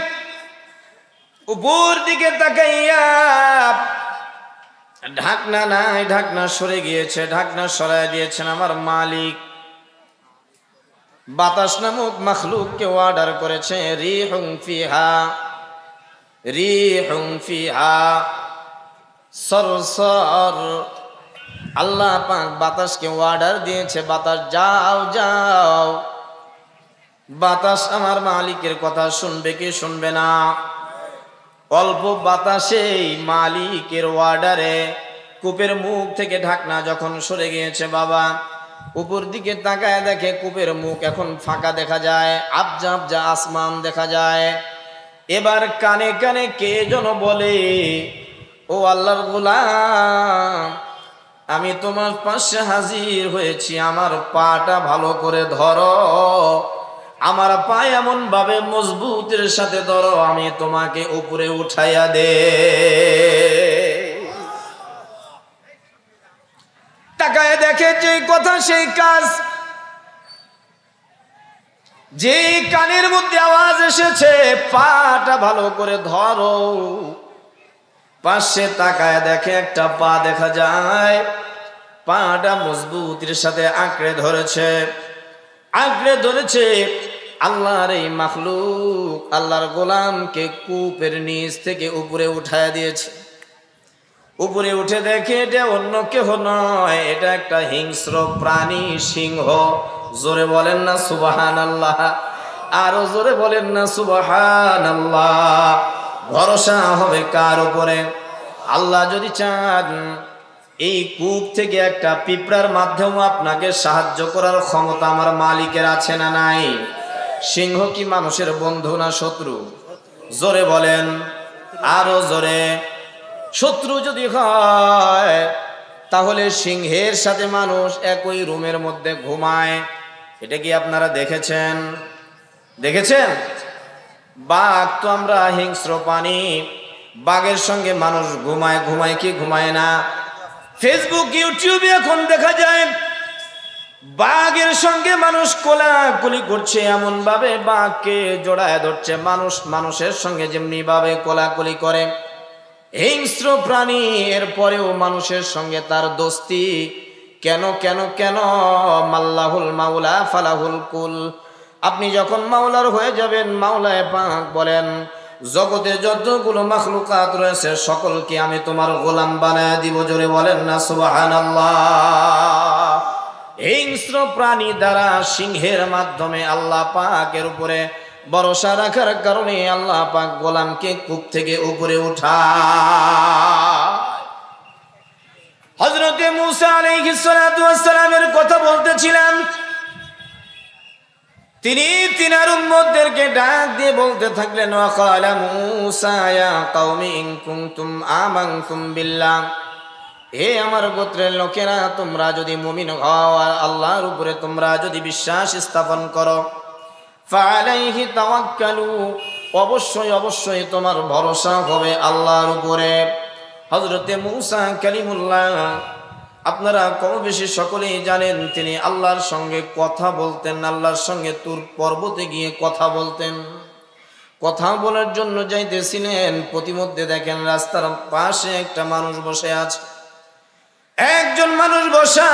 উপর দিকে তাকাইয়া, ঢাকনা নাই, ঢাকনা সরে গিয়েছে, ঢাকনা সরাই দিয়েছেন আমার মালিক। বাতাস নামক মাখলুককে অর্ডার করেছে, রিহুম ফিহা, রিহুম ফিহা সরসর। আল্লাহ পাক বাতাসকে অর্ডার দিয়েছে, বাতাস যাও যাও। বাতাস আমার মালিকের কথা শুনবে কি শুনবে না? অল্প বাতাসেই মালিকের অর্ডারে কূপের মুখ থেকে ঢাকনা যখন সরে গিয়েছে, বাবা উপর দিকে তাকায় দেখে কূপের মুখ এখন ফাঁকা দেখা যায়, আবজা আবজা আসমান দেখা যায়। এবার কানে কানে কে যেন বলে, ও আল্লাহর গোলাম, আমি তোমার পাশে হাজির হয়েছি, আমার পাটা ভালো করে ধরো, আমার পা এমন ভাবে মজবুতের সাথে ধরো, আমি তোমাকে উপরে উঠাইয়া দে। তাকায় দেখে যে কথা সেই কাজ, যে কানের মধ্যে আওয়াজ এসেছে পাটা ভালো করে ধরো, পাশে তাকায় দেখে একটা পা দেখা যায়, পাটা মজবুতের সাথে আঁকড়ে ধরেছে, আঁকড়ে ধরেছে। আল্লাহর এই মাখলুক আল্লাহর গোলামকে কূপের নিচ থেকে উপরে উঠায় দিয়েছে। উপরে উঠে দেখে এটা অন্য কেহ নয়, এটা একটা হিংস্র প্রাণী, সিংহ। জোরে বলেন না সুবহানাল্লাহ, আরো জোরে বলেন না সুবহানাল্লাহ। ভরসা হবে কার উপরে? আল্লাহ যদি চান এই কূপ থেকে একটা পিঁপড়ার মাধ্যমে আপনাকে সাহায্য করার ক্ষমতা আমার মালিকের আছে না নাই? সিংহ কি মানুষের বন্ধু না শত্রু? জোরে বলেন, আরো জোরে। শত্রু যদি হয় তাহলে সিংহের সাথে মানুষ একই রুমের মধ্যে ঘুমায়, এটা কি আপনারা দেখেছেন? দেখেছেন? বাঘ তো আমরা হিংস্র প্রাণী, বাঘের সঙ্গে মানুষ ঘুমায়, ঘুমায় কি ঘুমায় না? ফেসবুক ইউটিউবে এখন দেখা যায় বাঘের সঙ্গে মানুষ কোলাকুলি করছে, এমন ভাবে বাঘকে জড়ায় ধরছে, মানুষ মানুষের সঙ্গে যেমনি ভাবে কোলাকুলি করে। হিংস্র প্রাণী, এরপরেও মানুষের সঙ্গে তার দোস্তি। কেন কেন কেন? মাল্লাহুল মাওলা ফালাহুল কুল। আপনি যখন মাওলার হয়ে যাবেন, মাওলায় পাক বলেন জগতে যতগুলো মাখলুকাত রয়েছে সকলকে আমি তোমার গোলাম বানায় দিব। জোরে বলেন না সুবহানাল্লাহ। হিংস্র প্রাণী দ্বারা, সিংহের মাধ্যমে আল্লাহ পাকের উপরে ভরসা রাখার কারণে আল্লাহ পাক গোলামকে কূপ থেকে উপরে উঠায়। হযরতে মূসা আলাইহিস সালাতু ওয়াস সালামের কথা বলতেছিলাম, তিনি তিনার উম্মতদেরকে ডাক দিয়ে বলতে থাকলেন, ওয়া ক্বালা মূসা ইয়া কওমি ইন কুনতুম আমানতুম বিল্লাহ, হে আমার গোত্রের লোকেরা, তোমরা যদি মুমিন হও আর আল্লাহর উপরে তোমরা যদি বিশ্বাস স্থাপন করো, ফালাইহি তাওয়াক্কালু, অবশ্যই অবশ্যই তোমার ভরসা হবে আল্লাহর উপরে। হযরতে মূসা কালিমুল্লাহ, আপনারা কম বেশি সকলেই জানেন, তিনি আল্লাহর সঙ্গে কথা বলতেন, আল্লাহর সঙ্গে তুর পর্বতে গিয়ে কথা বলতেন। কথা বলার জন্য যাইতেছিলেন, প্রতিমধ্যে দেখেন রাস্তার পাশে একটা মানুষ বসে আছে। একজন মানুষ বসা,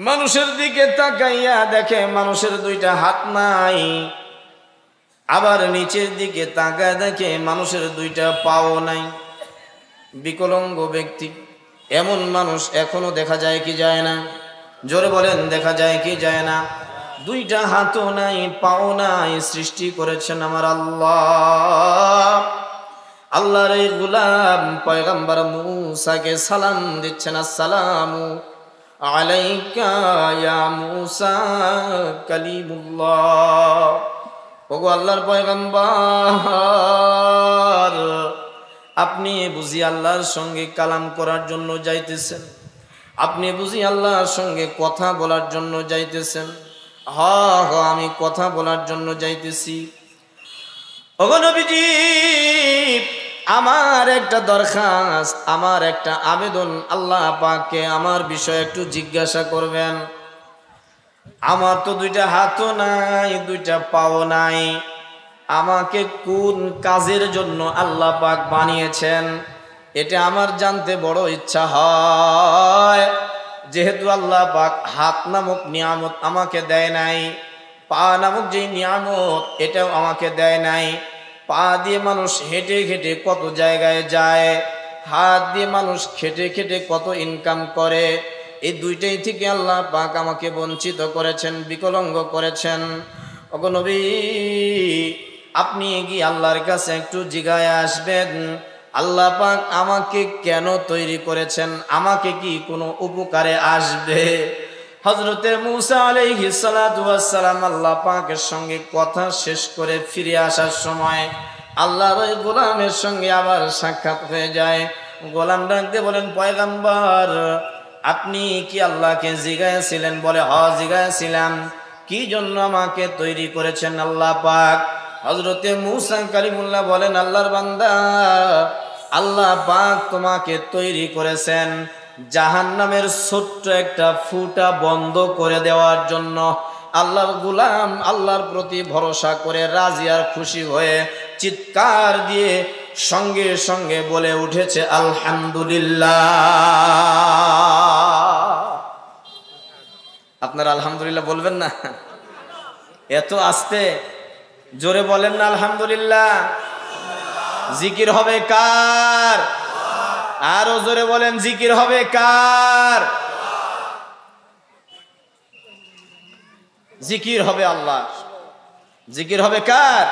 মানুষের দিকে তাকাইয়া দেখে মানুষের দুইটা হাত নাই, আবার নিচের দিকে তাকায় দেখে মানুষের দুইটা পাও নাই, বিকলাঙ্গ ব্যক্তি। এমন মানুষ এখনো দেখা যায় কি যায় না? জোরে বলেন, দেখা যায় কি যায় না? দুইটা হাতও নাই, পাও নাই, সৃষ্টি করেছেন আমার আল্লাহ। আল্লাহর এই গোলাম পয়গম্বর মূসাকে সালাম দিচ্ছেন, আসসালামু আলাইকা ইয়া মূসা কালিমুল্লাহ। ওগো আল্লাহর পয়গম্বর, আপনি বুঝি আল্লাহর সঙ্গে কালাম করার জন্য যাইতেছেন? আপনি বুঝি আল্লাহর সঙ্গে কথা বলার জন্য যাইতেছেন? হ হ আমি কথা বলার জন্য যাইতেছি। ওগো নবীজি, আমার একটা দরখাস্ত, আমার একটা আবেদন, আল্লাহ পাককে আমার বিষয়ে একটু জিজ্ঞাসা করবেন। আমার তো দুইটা হাতও নাই, দুইটা পাও নাই, আমাকে কোন কাজের জন্য আল্লাহ পাক বানিয়েছেন এটা আমার জানতে বড় ইচ্ছা হয়। যেহেতু আল্লাহ পাক হাত নামক নিয়ামত আমাকে দেয় নাই, পা নামক যে নিয়ামত এটাও আমাকে দেয় নাই। পা দিয়ে মানুষ হেঁটে হেঁটে কত জায়গায় যায়, হাত দিয়ে মানুষ খেটে খেটে কত ইনকাম করে, এই দুইটাই থেকে আল্লাহ পাক আমাকে বঞ্চিত করেছেন, বিকলাঙ্গ করেছেন। ওগো নবী, আপনি কি আল্লাহর কাছে একটু জিগায় আসবেন, আল্লাহ পাক আমাকে কেন তৈরি করেছেন, আমাকে কি কোনো উপকারে আসবে? হযরতে মূসা আলাইহিস সালাতু ওয়াস সালাম আল্লাহ পাকের সঙ্গে কথা শেষ করে ফিরে আসার সময় আল্লাহর ওই গোলামের সঙ্গে আবার সাক্ষাৎ হয়ে যায়। গোলাম ডাকতে বলেন, পয়গম্বর আপনি কি আল্লাহকে জিগাইছিলেন? বলে, হ জিগাইছিলাম। কি জন্য আমাকে তৈরি করেছেন আল্লাহ পাক? হযরতে মূসা কালিমুল্লাহ বলেন, আল্লাহর বান্দা, আল্লাহ পাক তোমাকে তৈরি করেছেন জাহান্নামের ছোট্ট একটা ফুটা বন্ধ করে দেওয়ার জন্য। আল্লাহর গোলাম আল্লাহর প্রতি ভরসা করে রাজি আর খুশি হয়ে চিৎকার দিয়ে সঙ্গে সঙ্গে বলে উঠেছে, আলহামদুলিল্লাহ। আপনারা আলহামদুলিল্লাহ বলবেন না? এত আস্তে জোরে বলেন না আলহামদুলিল্লাহ। জিকির হবে কার? আরো জোরে বলেন, জিকির হবে কার? জিকির হবে আল্লাহর। জিকির হবে কার?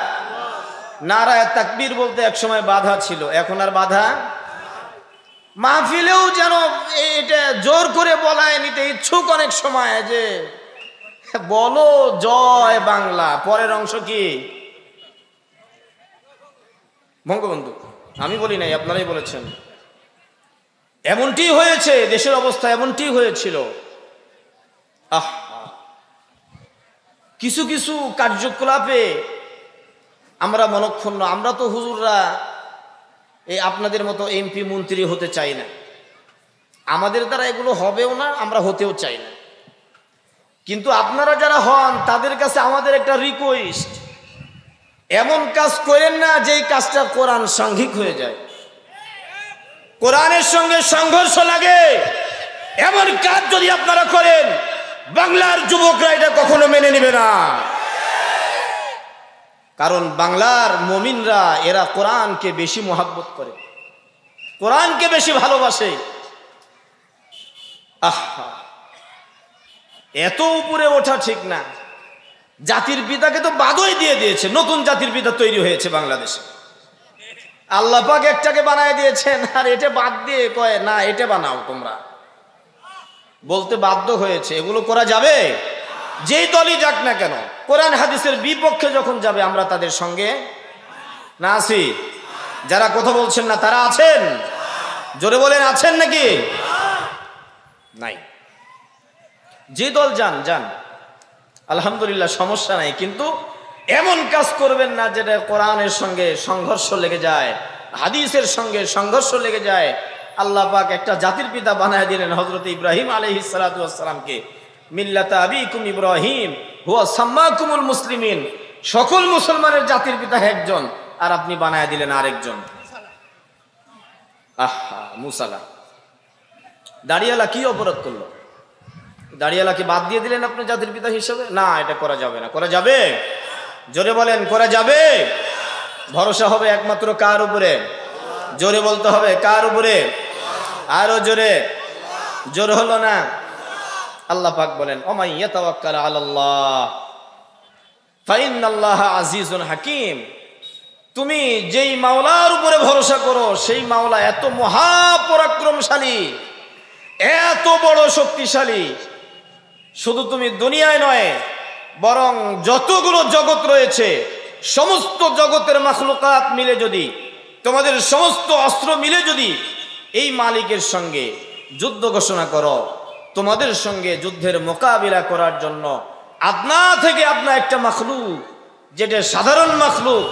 নারায়ে তাকবীর বলতে একসময় বাধা ছিল, এখন আর বাধা। মাহফিলেও যেন এটা জোর করে বলায় নিতে ইচ্ছুক অনেক সময়, যে বলো জয় বাংলা, পরের অংশ কি? বঙ্গবন্ধু। আমি বলি নাই, আপনারাই বলেছেন। এমনটি হয়েছে, দেশের অবস্থা এমনটি হয়েছিল। কিছু কিছু কার্যকলাপে আমরা মনক্ষুণ্ণ। আমরা তো হুজুররা এই আপনাদের মতো এমপি মন্ত্রী হতে চাই না, আমাদের দ্বারা এগুলো হবেও না, আমরা হতেও চাই না। কিন্তু আপনারা যারা হন তাদের কাছে আমাদের একটা রিকোয়েস্ট, এমন কাজ করেন না যেই কাজটা কোরআন সাংঘিক হয়ে যায়, কোরআনের সঙ্গে সংঘর্ষ লাগে। এমন কাজ যদি আপনারা করেন, বাংলার যুবকরা এটা কখনো মেনে নেবে না। কারণ বাংলার মুমিনরা এরা কোরআনকে বেশি মহব্বত করে, কোরআনকে বেশি ভালোবাসে। এত উপরে ওঠা ঠিক না। জাতির পিতাকে তো বাদই দিয়ে দিয়েছে, নতুন জাতির পিতা তৈরি হয়েছে বাংলাদেশে। আল্লাহ পাক একটাকে বানায় দিয়েছেন, আর এটা বাদ দিয়ে কয় না এটা বানাও তোমরা, বলতে বাধ্য হয়েছে। এগুলো করা যাবে? যেই দলই যাক না কেন, কোরআন হাদিসের বিপক্ষে যখন যাবে আমরা তাদের সঙ্গে না আছি। যারা কথা বলছেন না তারা আছেন? জোরে বলেন, আছেন নাকি? নাই। যে দল যান যান, আলহামদুলিল্লাহ, সমস্যা নাই। কিন্তু এমন কাজ করবেন না যেটা কোরআনের সঙ্গে সংঘর্ষ লেগে যায়, হাদিসের সঙ্গে সংঘর্ষ লেগে যায়। আল্লাহ পাক একটা জাতির পিতা বানায় দিলেন হযরত ইব্রাহিম আলাইহিস সালাতু ওয়াস সালামকে, মিল্লাতা আবিকুম ইব্রাহিম হুয়া সাম্মাকুমুল মুসলিমিন। সকল মুসলমানের জাতির পিতা একজন, আর আপনি বানায় দিলেন আরেকজন। মুসালা। দাড়িওয়ালা কি অপরাধ করলো? দাড়িওয়ালাকে বাদ দিয়ে দিলেন আপনার জাতির পিতা হিসেবে? না, এটা করা যাবে না। করা যাবে? জোরে বলেন, করা যাবে? ভরসা হবে একমাত্র কার উপরে? জোরে বলতে হবে, কার উপরে? আরো জোরে। জোর হলো না। আল্লাহ পাক বলেন, ওমাই ইয়াতাওয়াক্কাল আলাল্লাহ ফাইন্নাল্লাহা আজিজুন হাকিম। তুমি যেই মাওলার উপরে ভরসা করো, সেই মাওলা এত মহাপরাক্রমশালী, এত বড় শক্তিশালী। শুধু তুমি দুনিয়ায় নয়, বরং যতগুলো জগৎ রয়েছে, সমস্ত জগতের মাখলুকাত মিলে যদি, তোমাদের সমস্ত অস্ত্র মিলে যদি এই মালিকের সঙ্গে যুদ্ধ ঘোষণা করো, তোমাদের সঙ্গে যুদ্ধের মোকাবিলা করার জন্য আপনা থেকে আপনা একটা মাখলুক, যেটা সাধারণ মাখলুক,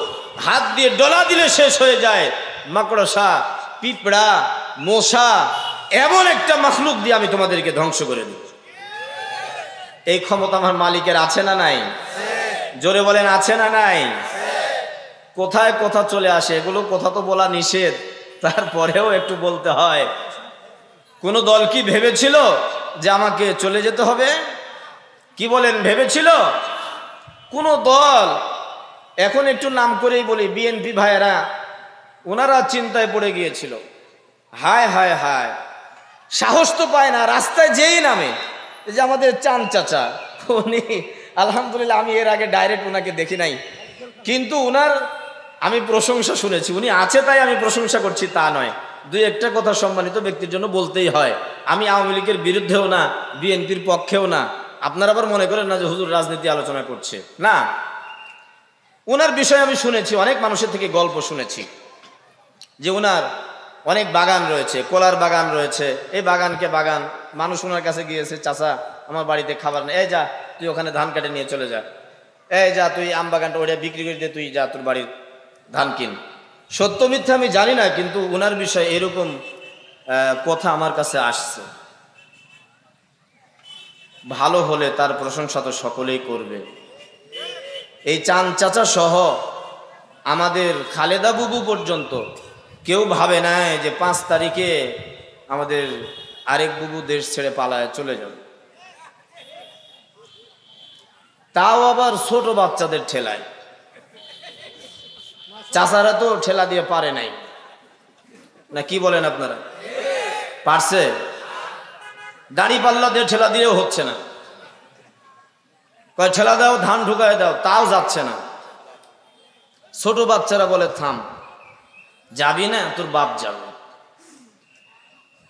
হাত দিয়ে ডলা দিলে শেষ হয়ে যায়, মাকড়সা, পিঁপড়া, মশা, এমন একটা মাখলুক দিয়ে আমি তোমাদেরকে ধ্বংস করে দিই। এই ক্ষমতা আমার মালিকের আছে না নাই? জোরে বলেন, আছে না নাই? কোথায় কথা চলে আসে, এগুলো কথা তো বলা নিষেধ, তারপরেও একটু বলতে হয়। কোন দল কি ভেবেছিল যে আমাকে চলে যেতে হবে? কি বলেন, ভেবেছিল? কোন দল, এখন একটু নাম করেই বলি, বিএনপি ভাইয়েরা, ওনারা চিন্তায় পড়ে গিয়েছিল। হায় হায় হায়, সাহস তো পায় না, রাস্তায় যেই নামে। এই যে আমাদের চান চাচা, উনি আলহামদুলিল্লাহ, আমি এর আগে ডাইরেক্ট ওনাকে দেখি নাই, কিন্তু ওনার আমি প্রশংসা শুনেছি। উনি আছে তাই আমি প্রশংসা করছি তা নয়, দুই একটা কথা সম্মানিত ব্যক্তির জন্য বলতেই হয়। আমি আওয়ামী লীগের বিরুদ্ধেও না, বিএনপির পক্ষেও না। আপনারা আবার মনে করেন না যে হুজুর রাজনীতি আলোচনা করছে, না। ওনার বিষয়ে আমি শুনেছি, অনেক মানুষের থেকে গল্প শুনেছি যে ওনার অনেক বাগান রয়েছে, কলার বাগান রয়েছে। এই বাগানকে বাগান, মানুষ ওনার কাছে গিয়েছে, চাচা আমার বাড়িতে খাবার নেই, এই যা তুই ওখানে ধান কাটে নিয়ে চলে যা, এই যা তুই আম বাগানটা ওটা বিক্রি করে দিয়ে তুই যা তোর বাড়ির ধান কিন। সত্য মিথ্যা আমি জানি না, কিন্তু ওনার বিষয়ে এরকম কথা আমার কাছে আসছে। ভালো হলে তার প্রশংসা তো সকলেই করবে। এই চান চাচা সহ আমাদের খালেদা বুবু পর্যন্ত কেউ ভাবে না যে 5 তারিখে আমাদের আরেক বুবু দেশ ছেড়ে পালায় চলে যাবে, তাও আবার ছোট বাচ্চাদের ঠেলায়। চাচারা তো ঠেলা দিয়ে পারে নাই, না কি বলেন আপনারা? পারছে? দাড়ি পাল্লা দিয়ে ঠেলা দিয়েও হচ্ছে না। কয় ঠেলা দাও, ধান ঢুকায় দাও, তাও যাচ্ছে না। ছোট বাচ্চারা বলে থাম, যাবি না তোর বাপ যাবে।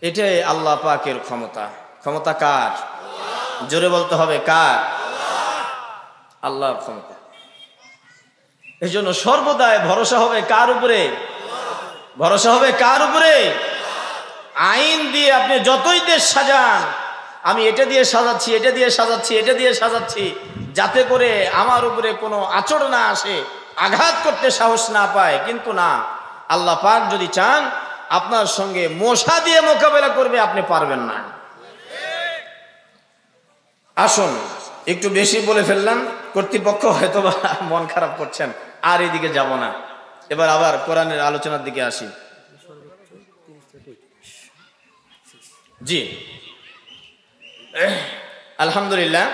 এটাই আল্লাহ পাকের ক্ষমতা। ক্ষমতা কার? জোরে বলতে হবে, কার? আল্লাহর ক্ষমতা। এই জন্য সর্বদাই ভরসা হবে কার উপরে? ভরসা হবে কার উপরে? আইন দিয়ে আপনি যতই দেশ সাজান, আমি এটা দিয়ে সাজাচ্ছি, এটা দিয়ে সাজাচ্ছি, এটা দিয়ে সাজাচ্ছি, যাতে করে আমার উপরে কোনো আঁচড় না আসে, আঘাত করতে সাহস না পায়, কিন্তু না, আল্লাহ পাক যদি চান আপনার সঙ্গে মশা দিয়ে মোকাবেলা করবে, আপনি পারবেন না। আসুন, একটু বেশি বলে ফেললাম, কর্তৃপক্ষ হয়তো বা মন খারাপ করছেন, আর এদিকে যাব না। এবার আবার কোরআনের আলোচনার দিকে আসি। জি, আলহামদুলিল্লাহ,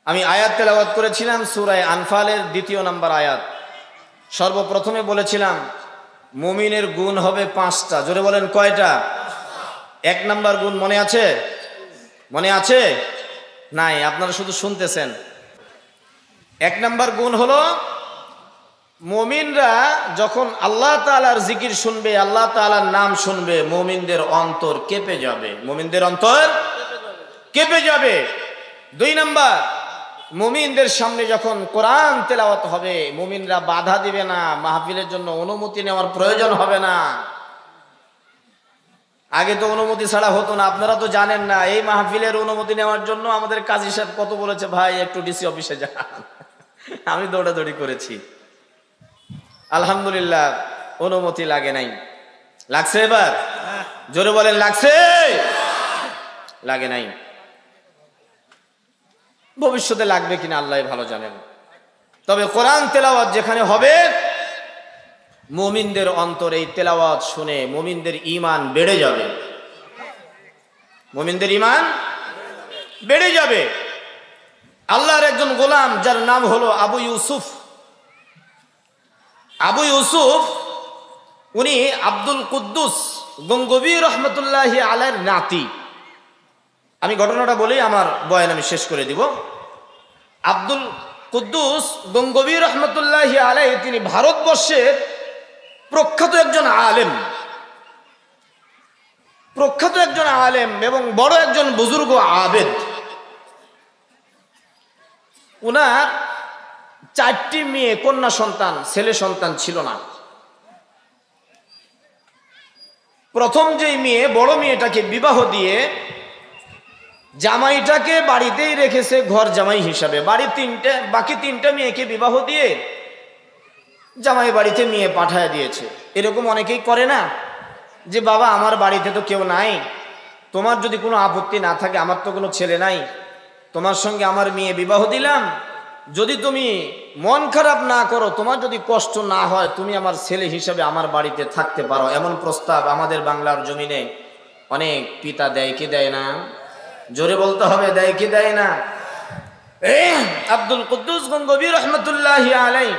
আমি আয়াত তেলাওয়াত করেছিলাম সূরা আনফালের 2 নম্বর আয়াত। সর্বপ্রথমে বলেছিলাম মুমিনের গুণ হবে 5টা। জোরে বলেন, কয়টা? 1 নম্বর গুণ মনে আছে? মনে আছে? নাই, আপনারা শুধু শুনতেছেন। 1 নম্বর গুণ হলো, মুমিনরা যখন আল্লাহ তাআলার জিকির শুনবে, আল্লাহ তাআলার নাম শুনবে, মুমিনদের অন্তর কেঁপে যাবে। মুমিনদের অন্তর কেঁপে যাবে। 2 নম্বর, মুমিনদের সামনে যখন কোরআন তেলাওয়াত হবে, মুমিনরা বাধা দিবে না, মাহফিলের জন্য অনুমতি নেওয়ার প্রয়োজন হবে না। আগে তো অনুমতি ছাড়া হতো না, আপনারা তো জানেন না। এই মাহফিলের অনুমতি নেওয়ার জন্য আমাদের কাজী সাহেব কত বলেছে, ভাই একটু ডিসি অফিসে যান। আমি দৌড়াদৌড়ি করেছি। আলহামদুলিল্লাহ, অনুমতি লাগে নাই। লাগছে? এবার জোরে বলেন, লাগছে? লাগে নাই। ভবিষ্যতে লাগবে কিনা আল্লাহ ভালো জানেন। তবে কোরআন তেলাওয়াত যেখানে হবে, মুমিনদের অন্তর এই তেলাওয়াত শুনে মুমিনদের ঈমান বেড়ে যাবে। মুমিনদের ঈমান বেড়ে যাবে। আল্লাহর একজন গোলাম, যার নাম হলো আবু ইউসুফ। আবু ইউসুফ, উনি আব্দুল কুদ্দুস গঙ্গোবী রহমতুল্লাহি আলাইহির নাতি। আমি ঘটনাটা বলেই আমার বয়ান আমি শেষ করে দিব। আব্দুল কুদ্দুস গঙ্গোবী রহমতুল্লাহি আলাইহি, তিনি ভারতবর্ষের প্রখ্যাত একজন আলেম, প্রখ্যাত একজন আলেম এবং বড় একজন বুজুর্গ আবেদ। উনার 4টি মেয়ে, কন্যা সন্তান, ছেলে সন্তান ছিল না। প্রথম যেই মেয়ে, বড় মেয়েটাকে বিবাহ দিয়ে জামাইটাকে বাড়িতেই রেখেছে ঘর জামাই হিসাবে, বাকি তিনটা মেয়েকে বিবাহ দিয়ে জামাই বাড়িতে মেয়ে পাঠায় দিয়েছে। এরকম অনেকেই করে না যে বাবা আমার বাড়িতে তো কেউ নাই, তোমার যদি কোনো আপত্তি না থাকে, আমার তো কোনো ছেলে নাই, তোমার সঙ্গে আমার মেয়ে বিবাহ দিলাম, যদি তুমি মন খারাপ না করো, তোমার যদি কষ্ট না হয়, তুমি আমার ছেলে হিসাবে আমার বাড়িতে থাকতে পারো। এমন প্রস্তাব আমাদের বাংলার জমিনে অনেক পিতা দেয় কি দেয় না? জোরে বলতে হবে, দেয় কি দেয় না? আব্দুল কুদ্দুস গঙ্গোবী রহমতুল্লাহি আলাইহি,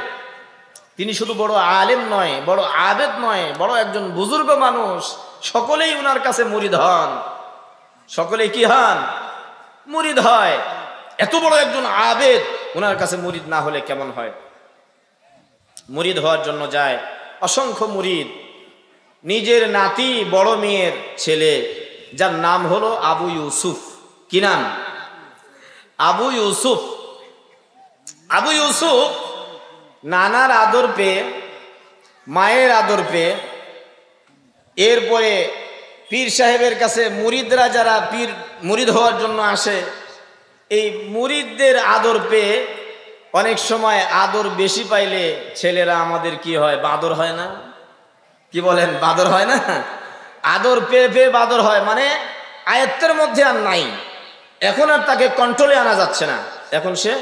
তিনি শুধু বড় আলেম নয়, বড় আবেদ নয়, বড় একজন বুজুর্গ মানুষ। সকলেই উনার কাছে মুরিদ হন। সকলেই কি হন? মুরিদ হয়। এত বড় একজন আবেদ, উনার কাছে মুরিদ না হলে কেমন হয়? মুরিদ হওয়ার জন্য যায় অসংখ্য মুরিদ। নিজের নাতি বড় মেয়ের ছেলে, যার নাম হলো আবু ইউসুফ। কি নাম? আবু ইউসুফ। আবু ইউসুফ নানার আদর পেয়ে, মায়ের আদর পেয়ে, এরপরে পীর সাহেবের কাছে মুরিদরা যারা মুরিদ হওয়ার জন্য আসে, এই মুরিদদের আদর পেয়ে অনেক সময় আদর বেশি পাইলে ছেলেরা আমাদের কি হয়? বাদর হয় না? কি বলেন? বাদর হয় না? আদর পেয়ে পেয়ে বাদর হয়, মানে আয়ত্তের মধ্যে আর নাই, এখন আর তাকে কন্ট্রোলে আনা যাচ্ছে না, এখন সে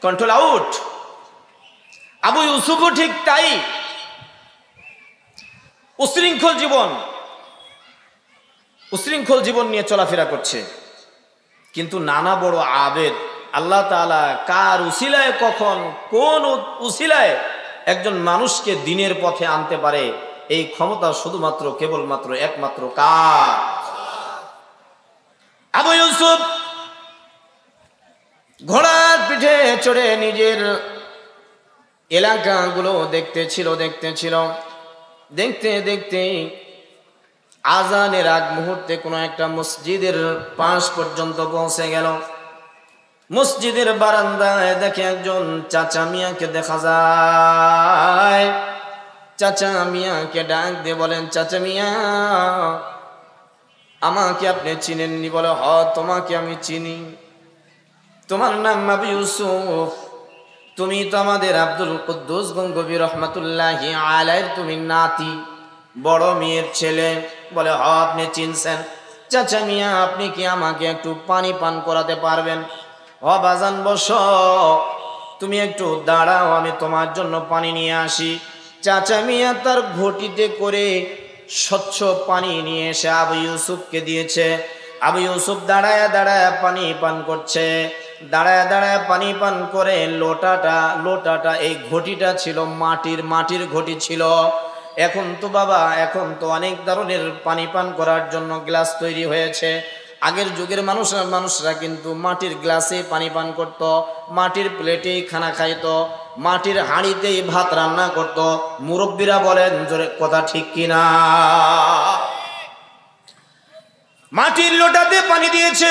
কন্ট্রোল আউট। আবু ইউসুফও ঠিক তাই, উশৃঙ্খল জীবন নিয়ে চলাফেরা করছে। কিন্তু নানা বড় আবেদ। আল্লাহ তাআলা কার উসিলায়, কখন কোন উসিলায় একজন মানুষকে দিনের পথে আনতে পারে, এই ক্ষমতা শুধুমাত্র কেবলমাত্র একমাত্র কার? আবু ইউসুফ ঘোড়ার পিঠে চড়ে নিজের এলাকাগুলো দেখতেছিল। দেখতে দেখতে আজানের আগ মুহূর্তে কোনো একটা মসজিদের পাশ পর্যন্ত পৌঁছে গেল। মসজিদের বারান্দায় দেখে একজন চাচা মিয়াকে দেখা যায়। চাচা মিয়াকে ডাক দিয়ে বলেন, চাচা মিয়া, আমাকে আপনি চিনেননি? বলে, হ, তোমাকে আমি চিনি, তোমার নাম আবু ইউসুফ, তুমি তো আমাদের আব্দুল কুদ্দুস গঙ্গোবী রহমতুল্লাহি আলাইহির তুমি নাতি, বড় মেয়ের ছেলে। বলে, হ, আপনি চিনছেন? চাচা মিয়া, আপনি কি আমাকে একটু পানি পান করাতে পারবেন? হ বাজান, বসো, তুমি একটু দাঁড়াও, আমি তোমার জন্য পানি নিয়ে আসি। চাচা মিয়া তার ঘটিতে করে স্বচ্ছ পানি নিয়ে এসে আবু ইউসুফকে দিয়েছে। আবু ইউসুফ দাঁড়ায় দাঁড়ায় পানি পান করছে। দাঁড়ায় দাঁড়ায় পানি পান করে লোটাটা এই ঘটিটা ছিল মাটির ঘটি ছিল। এখন তো বাবা, এখন তো অনেক ধরনের পানি পান করার জন্য গ্লাস তৈরি হয়েছে। আগের যুগের মানুষরা কিন্তু মাটির গ্লাসে পানি পান করত, মাটির প্লেটেই খানা খাইত, মাটির হাঁড়িতেই ভাত রান্না করত। মুরব্বীরা বলেন, জোরে কথা ঠিক কিনা? মাটির লোটাতে পানি দিয়েছে।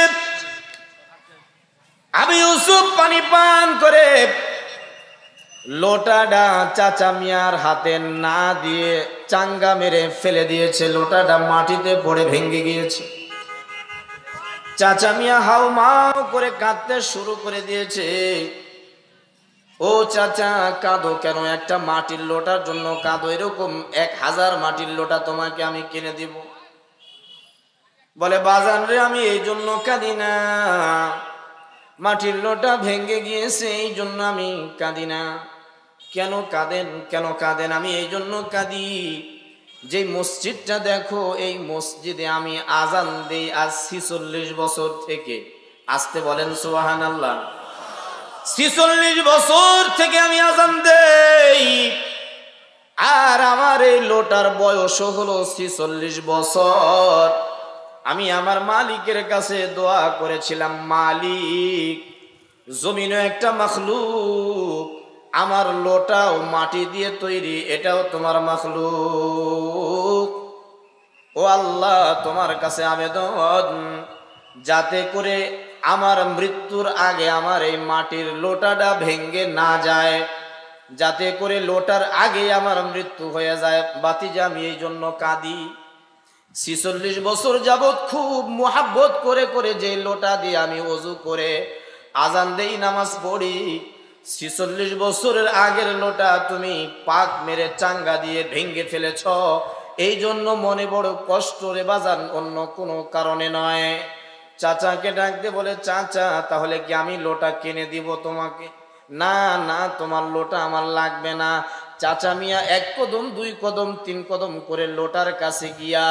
আবু ইউসুফ পানি পান করে লোটাটা চাচা মিয়ার হাতে না দিয়ে চাঙ্গা মেরে ফেলে দিয়েছে। লোটাটা মাটিতে পড়ে ভেঙে গিয়েছে। চাচা মিয়া হাউ মাউ করে কাঁদতে শুরু করে দিয়েছে। ও চাচা, কাঁদো কেন? একটা মাটির লোটার জন্য কাঁদো? এরকম 1000 মাটির লোটা তোমাকে আমি কিনে দিব। বলে, বাজান রে, আমি এই জন্য কাঁদি না, মাটির লোটা ভেঙে গিয়েছে এই জন্য আমি কাঁদি না। কেন কাঁদেন? আমি এই জন্য কাঁদি, যে মসজিদটা দেখো, এই মসজিদে আমি আজান দেই আজ 46 বছর থেকে। আসতে বলেন সুবহানাল্লাহ। 46 বছর থেকে আমি আজান দেই, আর আমার এই লোটার বয়স হলো 46 বছর। আমি আমার মালিকের কাছে দোয়া করেছিলাম, মালিক, জমিনে একটা মাখলুক, আমার লোটাও মাটি দিয়ে তৈরি, এটাও তোমার মাখলুক। ও আল্লাহ, তোমার কাছে আবেদন, যাতে করে আমার মৃত্যুর আগে আমার এই মাটির লোটাটা ভেঙ্গে না যায়, যাতে করে লোটার আগে আমার মৃত্যু হয়ে যায়। বাতিজা, আমি এই জন্য কাঁদি। 46 বছর যাবত খুব মোহাব্বত করে করে যে লোটা দিয়ে আমি ওযু করে আজান দেই, নামাজ পড়ি, 46 বছরের আগের লোটা তুমি পাক মেরে চাঙ্গা দিয়ে ভেঙে ফেলেছ। এই জন্য মনে বড় কষ্ট রে বাজান, অন্য কোনো কারণে নয়। চাচাকে ডাক দিয়ে বলে, চাচা তাহলে কি আমি লোটা কিনে দিব তোমাকে? না না, তোমার লোটা আমার লাগবে না। চাচা মিয়া 1 কদম 2 কদম 3 কদম করে লোটার কাছে গিয়া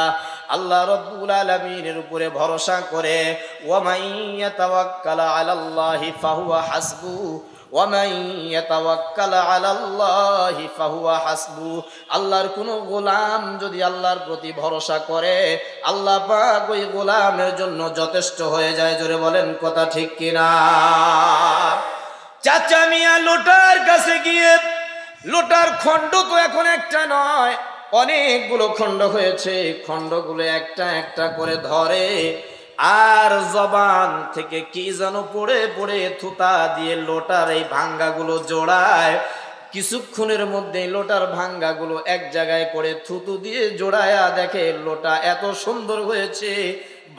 আল্লাহ রাব্বুল আলামিনের উপরে ভরসা করে, ওয়া মান ইয়াতাওয়াক্কাল আলাল্লাহি ফাহুয়া হাসবু, ওয়া মান ইয়াতাওয়াক্কাল আলাল্লাহি ফাহুয়া হাসবু। আল্লাহর কোনো গোলাম যদি আল্লাহর প্রতি ভরসা করে, আল্লাহ পাক ওই গোলামের জন্য যথেষ্ট হয়ে যায়। জোরে বলেন কথা ঠিক কিনা? চাচা মিয়া লোটার কাছে গিয়ে, লোটার খণ্ড তো এখন একটা নয়, অনেকগুলো খণ্ড হয়েছে, খণ্ডগুলো একটা একটা করে ধরে আর জবান থেকে কি যেন পড়ে পড়ে থুতা দিয়ে লোটার এই ভাঙ্গাগুলো জোড়ায়। কিছুক্ষণের মধ্যে লোটার ভাঙ্গাগুলো এক জায়গায় করে থুতু দিয়ে জোড়ায়া দেখে লোটা এত সুন্দর হয়েছে,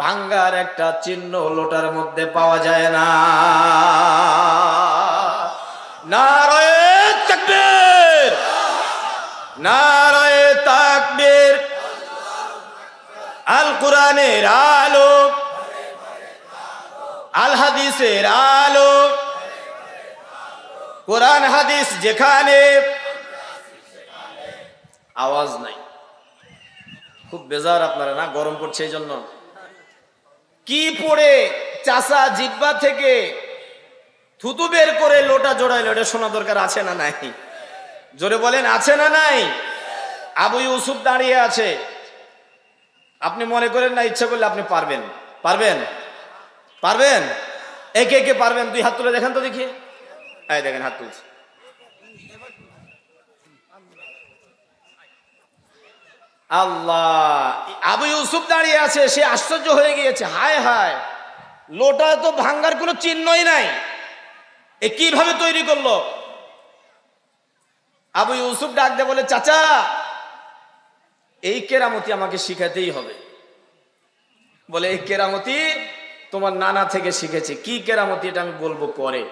ভাঙ্গার একটা চিহ্ন লোটার মধ্যে পাওয়া যায় না। নারায়ে তাকবীর, নারায়ে তাকবীর। আল কোরআনের আলো, আল হাদিসের আলো, কোরআন হাদিস যেখানে, আওয়াজ নাই। খুব বেজার আপনারা না, গরম পড়ছে এই জন্য। কি পড়ে চাচা জিহ্বা থেকে থুতু বের করে লোটা জোড়াইল, এটা শোনা দরকার আছে না নাই? জোরে বলেন, আছে না নাই? আবু ইউসুফ দাঁড়িয়ে আছে। আপনি মনে করেন না ইচ্ছা করলে আপনি পারবেন? পারবেন? পারবেন? একে একে পারবেন? 2 হাত তুলে দেখেন তো দেখি। এই দেখেন, হাত তুলছে। আল্লাহ, আবু ইউসুফ দাঁড়িয়ে আছে, সে আশ্চর্য হয়ে গিয়েছে। হায় হায়, লোটা তো ভাঙ্গার কোনো চিহ্নই নাই, এ কিভাবে তৈরি করলো? আবু ইউসুফ ডাক দিয়ে বলে, চাচা এই কেরামতি আমাকে শিখাতেই হবে। বলে, এই কেরামতি তোমার নানা থেকে শিখেছি। কি কেরামতি এটা আমি বলবো পরে।